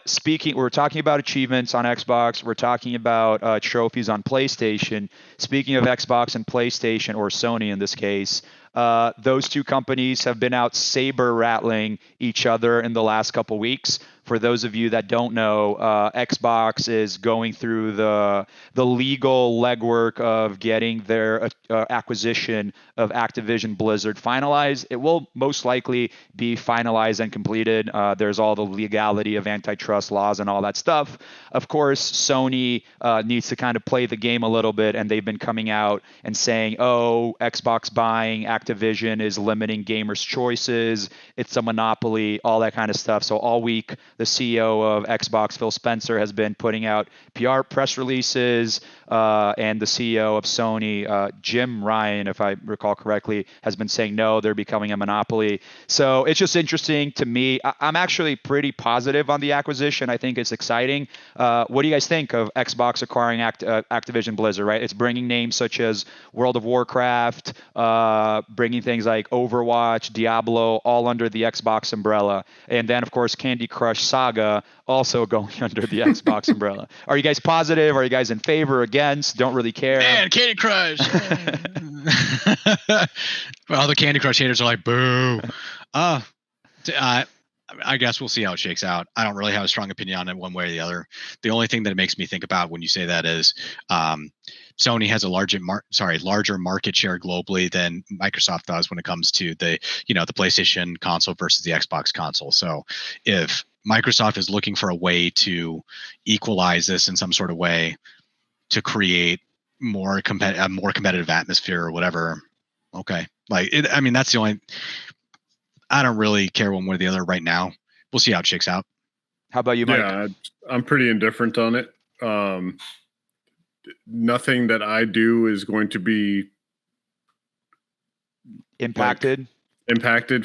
we're talking about achievements on Xbox. We're talking about trophies on PlayStation. Speaking of Xbox and PlayStation, or Sony in this case, those two companies have been out saber rattling each other in the last couple weeks. For those of you that don't know, Xbox is going through the legal legwork of getting their acquisition of Activision Blizzard finalized. It will most likely be finalized and completed. There's all the legality of antitrust laws and all that stuff. Of course, Sony needs to kind of play the game a little bit, and they've been coming out and saying, oh, Xbox buying Activision is limiting gamers' choices. It's a monopoly, all that kind of stuff. So all week, the CEO of Xbox, Phil Spencer, has been putting out PR press releases, and the CEO of Sony, Jim Ryan, if I recall correctly, has been saying no, they're becoming a monopoly. So it's just interesting to me. I'm actually pretty positive on the acquisition. I think it's exciting. What do you guys think of Xbox acquiring Activision Blizzard, right? It's bringing names such as World of Warcraft, bringing things like Overwatch, Diablo, all under the Xbox umbrella. And then, of course, Candy Crush Saga also going under the Xbox umbrella. Are you guys positive? Are you guys in favor, against? Don't really care? Man, Candy Crush! Well, the Candy Crush haters are like, boo. I guess we'll see how it shakes out. I don't really have a strong opinion on it one way or the other. The only thing that it makes me think about when you say that is Sony has a larger market share globally than Microsoft does when it comes to the PlayStation console versus the Xbox console. So if Microsoft is looking for a way to equalize this in some sort of way to create a more competitive atmosphere or whatever, okay. That's the only. I don't really care one way or the other right now. We'll see how it shakes out. How about you, Mike? Yeah, I'm pretty indifferent on it. Nothing that I do is going to be impacted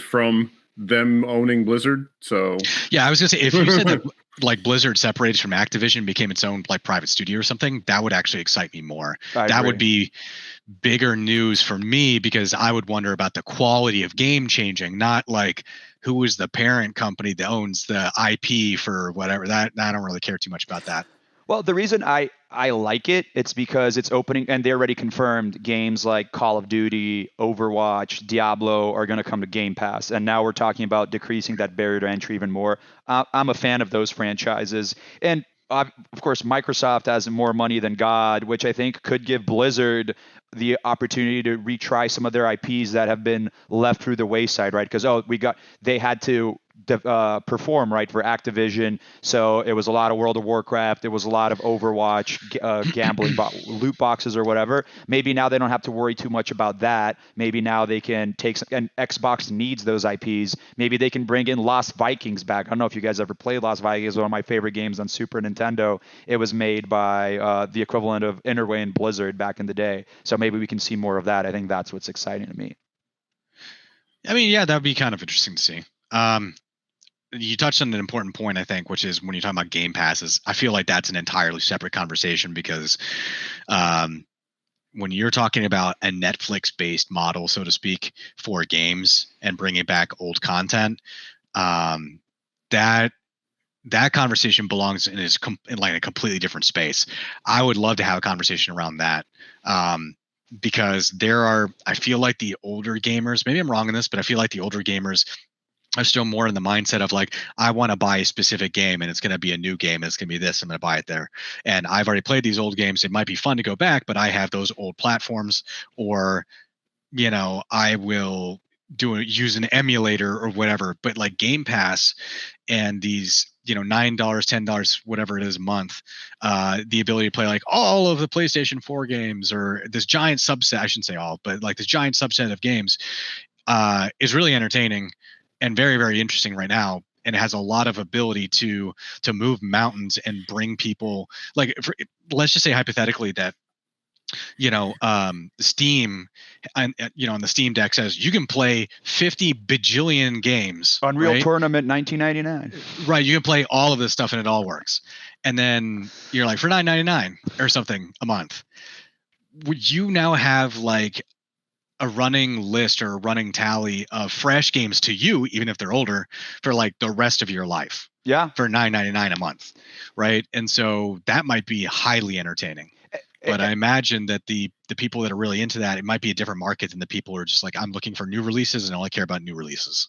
from them owning Blizzard. So yeah, I was gonna say, if you said that like Blizzard separated from Activision, became its own like private studio or something, that would actually excite me more. That would be bigger news for me, because I would wonder about the quality of game changing, not like who is the parent company that owns the IP for whatever. That I don't really care too much about that. Well, the reason I like it's because it's opening, and they already confirmed games like Call of Duty, Overwatch, Diablo are going to come to Game Pass. And now we're talking about decreasing that barrier to entry even more. I'm a fan of those franchises. And of course, Microsoft has more money than God, which I think could give Blizzard the opportunity to retry some of their IPs that have been left through the wayside, right? Because they had to perform right for Activision, so it was a lot of World of Warcraft, it was a lot of Overwatch, gambling, loot boxes or whatever. Maybe now they don't have to worry too much about that. Maybe now they can take and Xbox needs those IPs. Maybe they can bring in Lost Vikings back. I don't know if you guys ever played Lost Vikings, one of my favorite games on Super Nintendo. It was made by the equivalent of Interway and Blizzard back in the day. So maybe we can see more of that. I think that's what's exciting to me. I mean, yeah, that would be kind of interesting to see. You touched on an important point, I think, which is when you're talking about Game Passes. I feel like that's an entirely separate conversation because when you're talking about a Netflix-based model, so to speak, for games and bringing back old content, that conversation belongs in like a completely different space. I would love to have a conversation around that. Because I feel like the older gamers, maybe I'm wrong in this, but I feel like the older gamers are still more in the mindset of like, I want to buy a specific game and it's going to be a new game and it's going to be this, I'm going to buy it there. And I've already played these old games. It might be fun to go back, but I have those old platforms, or, I will use an emulator or whatever. But like Game Pass and these, $9, $10, whatever it is a month, the ability to play like all of the PlayStation 4 games, or this giant subset, I shouldn't say all, but like this giant subset of games, is really entertaining and very, very interesting right now. And it has a lot of ability to move mountains and bring people, like, let's just say hypothetically that, Steam, and on the Steam Deck says you can play 50 bajillion games. Unreal right? Tournament 1999. Right, you can play all of this stuff and it all works. And then you're like, for $9.99 or something a month, would you now have like a running list or a running tally of fresh games to you, even if they're older, for like the rest of your life? Yeah. For $9.99 a month, right? And so that might be highly entertaining. But I imagine that the people that are really into that, it might be a different market than the people who are just like, I'm looking for new releases and I only care about new releases.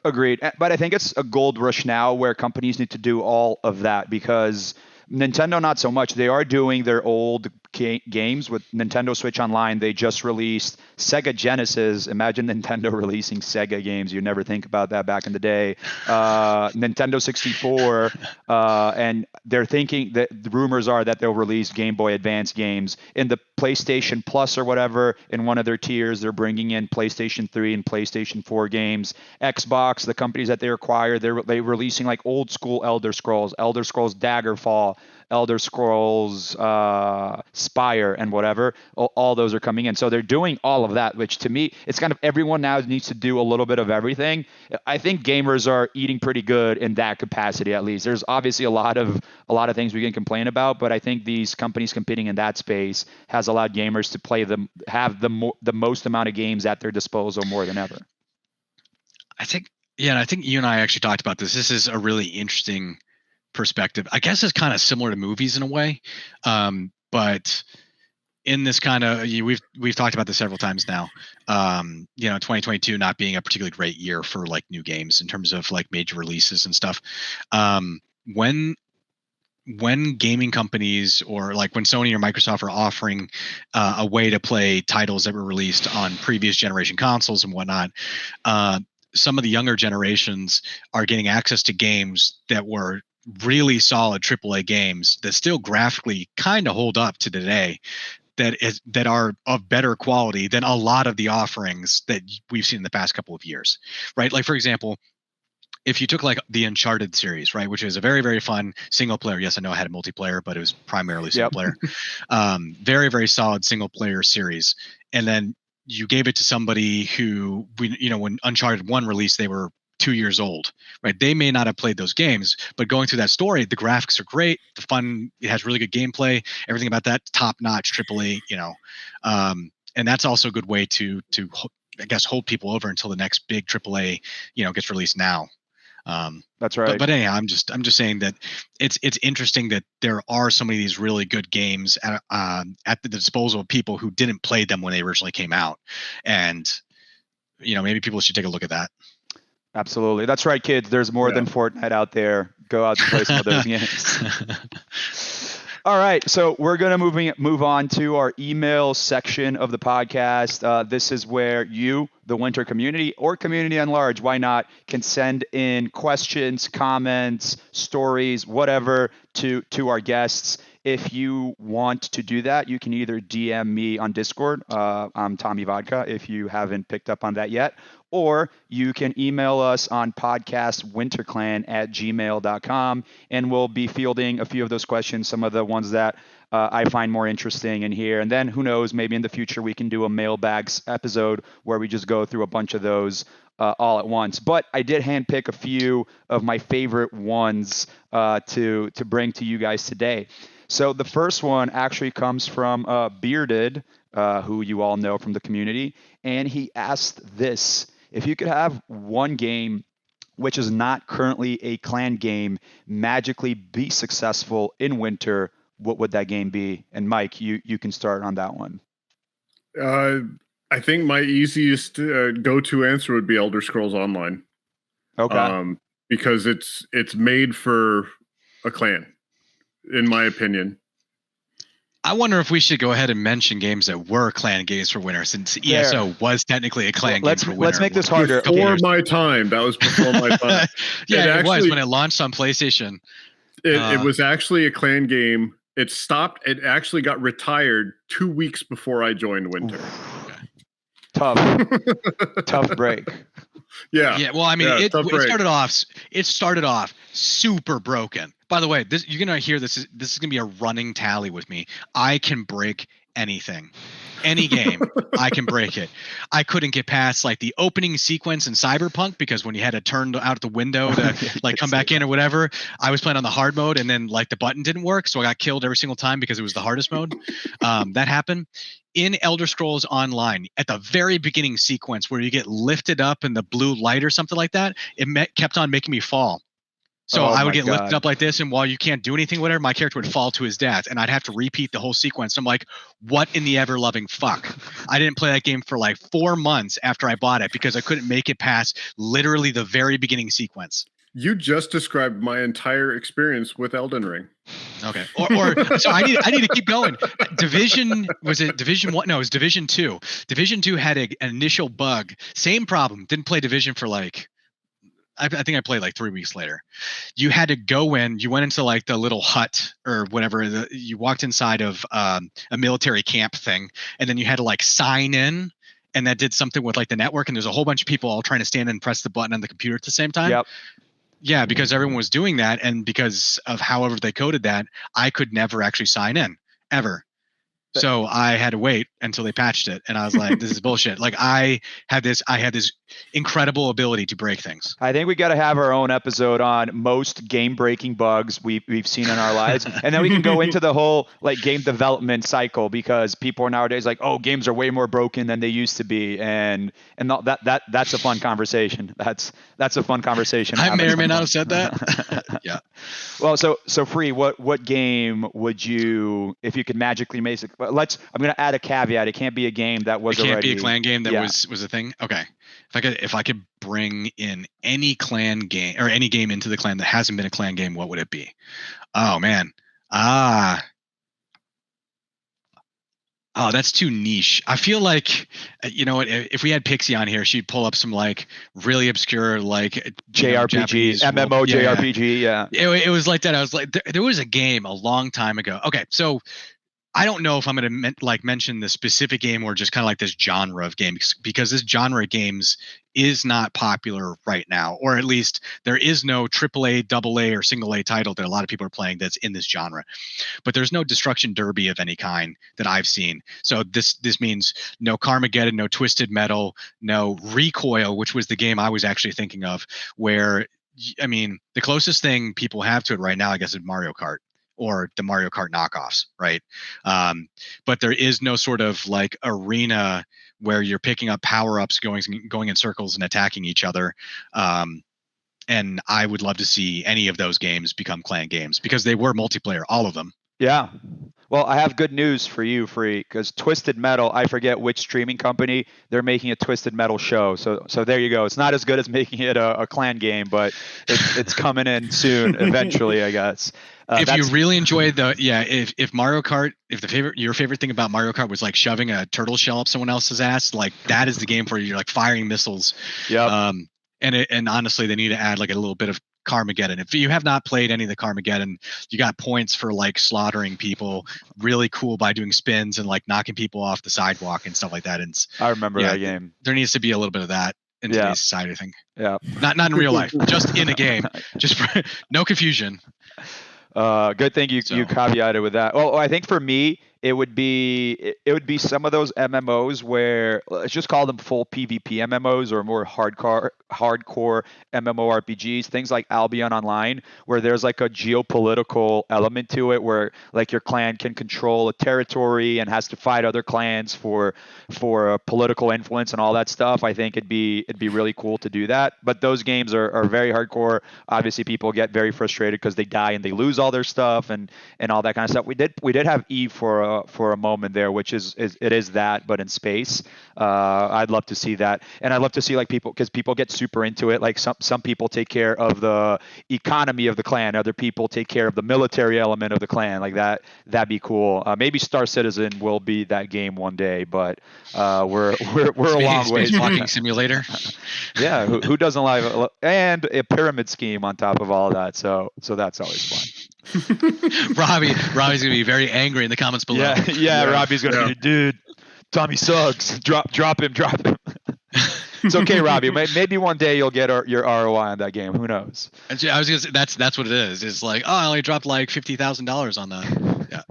Agreed. But I think it's a gold rush now where companies need to do all of that, because Nintendo, not so much. They are doing their old games with Nintendo Switch Online. They just released Sega Genesis. Imagine Nintendo releasing Sega games. You never think about that back in the day. Nintendo 64, and they're thinking that the rumors are that they'll release Game Boy Advance games in the PlayStation Plus or whatever. In one of their tiers, they're bringing in PlayStation 3 and PlayStation 4 games. Xbox, the companies that they acquire, they're releasing like old school Elder Scrolls Daggerfall, Elder Scrolls Spire, and whatever. All those are coming in. So they're doing all of that, which to me, it's kind of everyone now needs to do a little bit of everything. I think gamers are eating pretty good in that capacity, at least. There's obviously a lot of things we can complain about, but I think these companies competing in that space has allowed gamers to have the most amount of games at their disposal more than ever. I think you and I actually talked about this. This is a really interesting perspective. I guess it's kind of similar to movies in a way, but in this kind of, we've talked about this several times now. 2022 not being a particularly great year for like new games in terms of like major releases and stuff. When gaming companies, or like when Sony or Microsoft are offering a way to play titles that were released on previous generation consoles and whatnot, some of the younger generations are getting access to games that were really solid AAA games that still graphically kind of hold up to today, that are of better quality than a lot of the offerings that we've seen in the past couple of years, right? Like, for example, if you took like the Uncharted series, right, which is a very, very fun single player. Yes, I know I had a multiplayer, but it was primarily single player. Very, very solid single player series. And then you gave it to somebody who, when Uncharted 1 released, they were 2 years old, right? They may not have played those games, but going through that story, the graphics are great, the fun, it has really good gameplay, everything about that top notch AAA, and that's also a good way to I guess hold people over until the next big AAA, gets released now. That's right. But anyhow, I'm just saying that it's interesting that there are so many of these really good games at the disposal of people who didn't play them when they originally came out, and maybe people should take a look at that. Absolutely. That's right, kids. There's more than Fortnite out there. go out to play some of those games. All right, so we're going to move on to our email section of the podcast. This is where you, the Winter community, or community at large, why not, can send in questions, comments, stories, whatever to our guests. If you want to do that, you can either DM me on Discord. I'm Tommy Vodka, if you haven't picked up on that yet. Or you can email us on podcastwinterclan@gmail.com, and we'll be fielding a few of those questions, some of the ones that I find more interesting in here. And then who knows, maybe in the future we can do a mailbags episode where we just go through a bunch of those all at once. But I did handpick a few of my favorite ones to bring to you guys today. So the first one actually comes from Bearded, who you all know from the community. And he asked this: if you could have one game which is not currently a clan game magically be successful in Winter, what would that game be? And Mike, you can start on that one. I think my easiest go-to answer would be Elder Scrolls Online. Okay. Because it's made for a clan, in my opinion. I wonder if we should go ahead and mention games that were clan games for Winter, since ESO was technically a clan game for Winter. Let's make this harder. Before my time. That was before my time. Yeah, it was when it launched on PlayStation. It was actually a clan game. It stopped. It actually got retired 2 weeks before I joined Winter. Tough break. Yeah. Well, I mean, it started off super broken. By the way, you're gonna hear this is gonna be a running tally with me. I can break anything, any game. I can break it. I couldn't get past like the opening sequence in Cyberpunk, because when you had to turn out the window to like come back in or whatever, I was playing on the hard mode, and then like the button didn't work, so I got killed every single time because it was the hardest mode. That happened. In Elder Scrolls Online, at the very beginning sequence where you get lifted up in the blue light or something like that, it kept on making me fall. So I would get lifted up like this, and while you can't do anything, whatever, my character would fall to his death, and I'd have to repeat the whole sequence. I'm like, what in the ever-loving fuck? I didn't play that game for like 4 months after I bought it because I couldn't make it past literally the very beginning sequence. You just described my entire experience with Elden Ring. Okay. So I need to keep going. Division 1? No, it was Division 2. Division 2 had an initial bug. Same problem. Didn't play Division for like, I think I played like 3 weeks later. You had to go in. You went into like the little hut or whatever. You walked inside of a military camp thing, and then you had to like sign in. And that did something with like the network. And there's a whole bunch of people all trying to stand and press the button on the computer at the same time. Yep. Yeah, because everyone was doing that, and because of however they coded that, I could never actually sign in ever. So I had to wait until they patched it, and I was like, "This is bullshit." Like I had this incredible ability to break things. I think we got to have our own episode on most game-breaking bugs we've seen in our lives, and then we can go into the whole like game development cycle, because people are nowadays like, "Oh, games are way more broken than they used to be," and that's a fun conversation. That's a fun conversation. I may or may not have said that. Yeah. Well, so Free, what game would you, if you could magically make it? I'm going to add a caveat. It can't be a game that was already. It can't be a clan game that was a thing. Okay. If I could bring in any clan game or any game into the clan that hasn't been a clan game, what would it be? Oh man. Oh, that's too niche. I feel like, you know what, if we had Pixie on here, she'd pull up some like really obscure like JRPG, MMO JRPG. Yeah. It was like that. I was like, there was a game a long time ago. Okay, so I don't know if I'm going to mention the specific game or just kind of like this genre of games, because this genre of games is not popular right now, or at least there is no AAA, AA, or single A title that a lot of people are playing that's in this genre. But there's no Destruction Derby of any kind that I've seen. So this means no Carmageddon, no Twisted Metal, no Recoil, which was the game I was actually thinking of, where, I mean, the closest thing people have to it right now, I guess, is Mario Kart, or the Mario Kart knockoffs, right? But there is no sort of like arena where you're picking up power-ups, going in circles and attacking each other. And I would love to see any of those games become clan games, because they were multiplayer, all of them. Yeah. Well, I have good news for you, Free, because Twisted Metal, I forget which streaming company, they're making a Twisted Metal show. So there you go. It's not as good as making it a clan game, but it's coming in soon, eventually, I guess. If you really enjoyed if Mario Kart, if your favorite thing about Mario Kart was like shoving a turtle shell up someone else's ass, like that is the game for you. You're like firing missiles. Yeah. And honestly, they need to add like a little bit of Carmageddon. If you have not played any of the Carmageddon, you got points for like slaughtering people, really cool by doing spins and like knocking people off the sidewalk and stuff like that. And I remember that game. There needs to be a little bit of that in today's society, I think. Yeah. Not in real life, just in a game. Just for, no confusion. Good thing you caveated with that. Well, I think for me, it would be some of those MMOs where, let's just call them full PvP MMOs or more hardcore MMORPGs, things like Albion Online, where there's like a geopolitical element to it, where like your clan can control a territory and has to fight other clans for political influence and all that stuff. I think it'd be really cool to do that. But those games are very hardcore. Obviously, people get very frustrated because they die and they lose all their stuff and all that kind of stuff. We did have Eve for a moment there, which is that, but in space. I'd love to see that, and I'd love to see like people, because people get super into it. Like some people take care of the economy of the clan, other people take care of the military element of the clan. Like that'd be cool. Maybe Star Citizen will be that game one day, but we're a long way. Walking simulator. Yeah, who doesn't like, and a pyramid scheme on top of all of that. So that's always fun. Robbie's gonna be very angry in the comments below. Yeah. Robbie's gonna be, dude, Tommy sucks. Drop him. It's okay, Robbie. Maybe one day you'll get your ROI on that game. Who knows? I was gonna say that's what it is. It's like, oh, I only dropped like $50,000 on that. Yeah.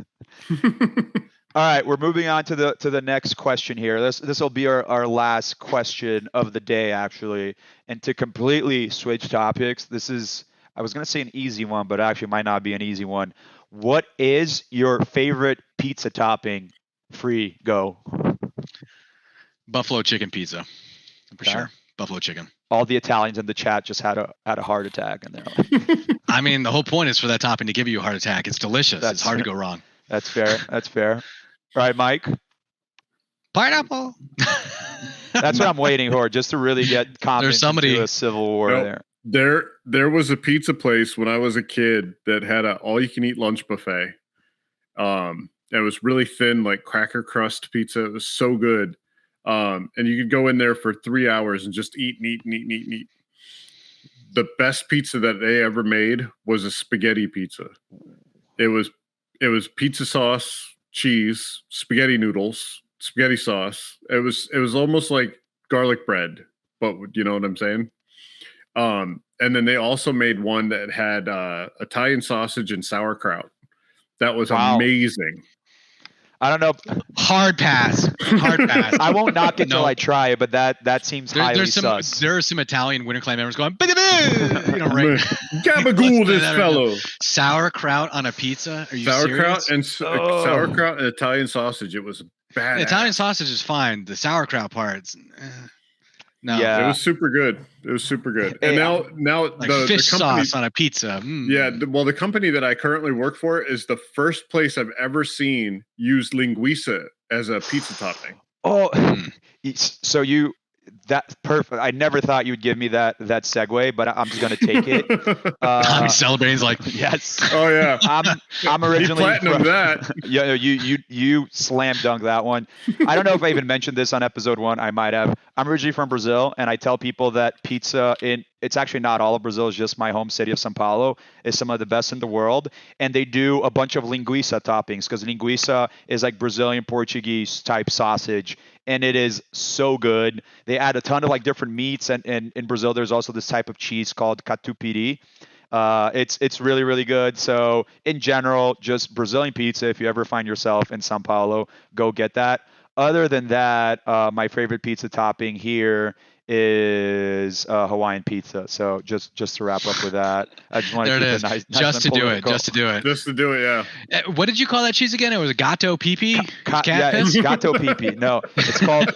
All right, we're moving on to the next question here. This will be our last question of the day, actually. And to completely switch topics, this is, I was going to say an easy one, but actually might not be an easy one. What is your favorite pizza topping? Free, go. Buffalo chicken pizza, for sure. Buffalo chicken. All the Italians in the chat just had a heart attack, and they're like, I mean, the whole point is for that topping to give you a heart attack. It's delicious. It's hard to go wrong. That's fair. All right, Mike. Pineapple. That's what I'm waiting for, just to really get confidence into a civil war there. There was a pizza place when I was a kid that had a all-you-can-eat lunch buffet. It was really thin, like cracker crust pizza. It was so good. And you could go in there for 3 hours and just eat. The best pizza that they ever made was a spaghetti pizza. It was pizza sauce, cheese, spaghetti noodles, spaghetti sauce. It was almost like garlic bread, but you know what I'm saying? And then they also made one that had Italian sausage and sauerkraut. That was amazing. I don't know. Hard pass. I won't knock it till I try it, but that seems highly sus. There are some Italian Winter Clan members going, right? Gabagool this fellow. Sauerkraut on a pizza? Are you sauerkraut serious? Sauerkraut and Italian sausage. It was bad. Italian sausage is fine. The sauerkraut parts. No. Yeah, it was super good. And now like the fish company, sauce on a pizza. Yeah, the company that I currently work for is the first place I've ever seen use linguiça as a pizza topping. Oh, so that's perfect. I never thought you'd give me that segue, but I'm just gonna take it. Tommy's celebrating like yes. Oh yeah. I'm originally platinum that. Yeah, you slam dunk that one. I don't know if I even mentioned this on episode 1. I might have. I'm originally from Brazil, and I tell people that pizza it's actually not all of Brazil. It's just my home city of São Paulo is some of the best in the world. And they do a bunch of linguiça toppings, because linguiça is like Brazilian Portuguese type sausage. And it is so good. They add a ton of like different meats. And in Brazil, there's also this type of cheese called catupiry. It's really, really good. So in general, just Brazilian pizza, if you ever find yourself in São Paulo, go get that. Other than that, my favorite pizza topping here is Hawaiian pizza. So just to wrap up with that, I just want to keep it nice. Just to do it, yeah. What did you call that cheese again? It was a gato pipi? Yeah, it's gato pipi. No, it's called.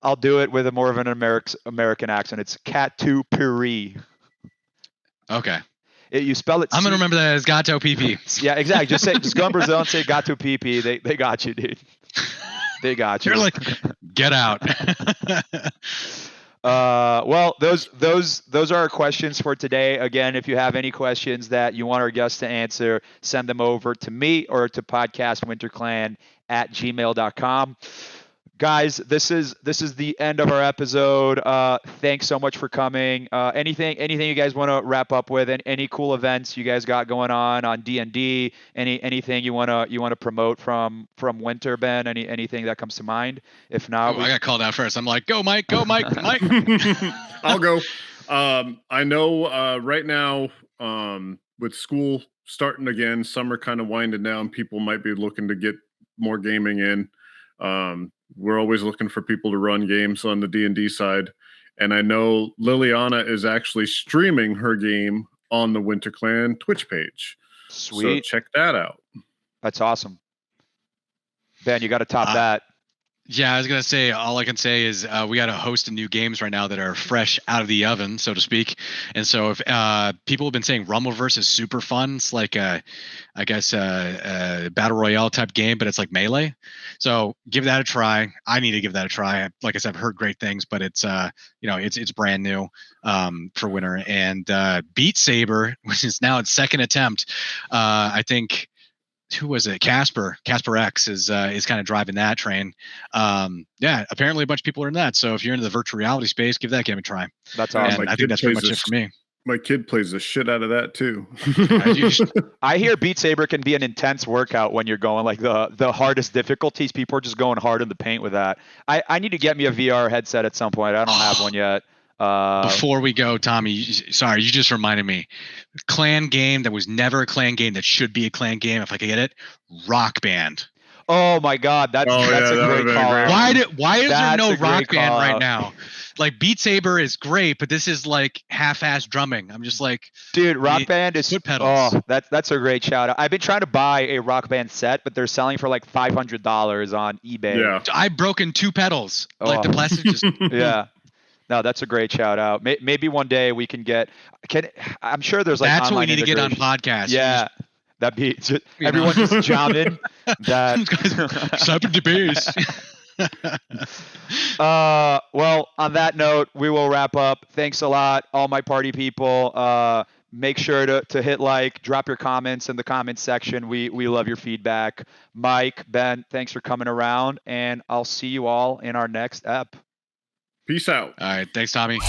I'll do it with a more of an American accent. It's catupiry. Okay. You spell it. I'm gonna remember that as Gato PP. Yeah, exactly. Just go in Brazil and say Gato PP. They got you, dude. They got you. They're like, get out. Well, those are our questions for today. Again, if you have any questions that you want our guests to answer, send them over to me or to podcastwinterclan@gmail.com. Guys, this is the end of our episode. Thanks so much for coming. Anything you guys want to wrap up with? And any cool events you guys got going on D&D? Anything you want to promote from Winter, Ben? Anything that comes to mind? If not, I got called out first. I'm like, go Mike, Mike. I'll go. I know right now with school starting again, summer kind of winding down, people might be looking to get more gaming in. We're always looking for people to run games on the D&D side. And I know Liliana is actually streaming her game on the Winter Clan Twitch page. Sweet. So check that out. That's awesome. Ben, you got to top that. Yeah, I was gonna say, all I can say is we got a host of new games right now that are fresh out of the oven, so to speak. And so if people have been saying Rumbleverse is super fun, it's like a battle royale type game, but it's like Melee. So give that a try. I need to give that a try. Like I said, I've heard great things, but it's it's brand new for winter. And Beat Saber, which is now its second attempt, I think. Who was it? Casper X is kind of driving that train. Yeah, apparently a bunch of people are in that. So if you're into the virtual reality space, give that game a try. That's awesome. And I think that's pretty much it for me. My kid plays the shit out of that too. I hear Beat Saber can be an intense workout when you're going like the hardest difficulties. People are just going hard in the paint with that. I need to get me a VR headset at some point. I don't have one yet. Before we go, Tommy, sorry, you just reminded me. Clan game that was never a clan game that should be a clan game, if I could get it. Rock Band. Oh my God, that's a great call. Why is there no Rock Band right now? Like Beat Saber is great, but this is like half-ass drumming. I'm just like, dude, Rock Band is foot pedals. Oh, that's a great shout out. I've been trying to buy a Rock Band set, but they're selling for like $500 on eBay. Yeah, I've broken 2 pedals. Like the plastic just yeah. No, that's a great shout out. Maybe one day we can get. I'm sure there's like. That's what we need to get on podcast. Yeah, that'd be everyone just jump in. That Cyber debate. Well, on that note, we will wrap up. Thanks a lot, all my party people. Make sure to hit like, drop your comments in the comments section. We love your feedback. Mike, Ben, thanks for coming around, and I'll see you all in our next ep. Peace out. All right. Thanks, Tommy.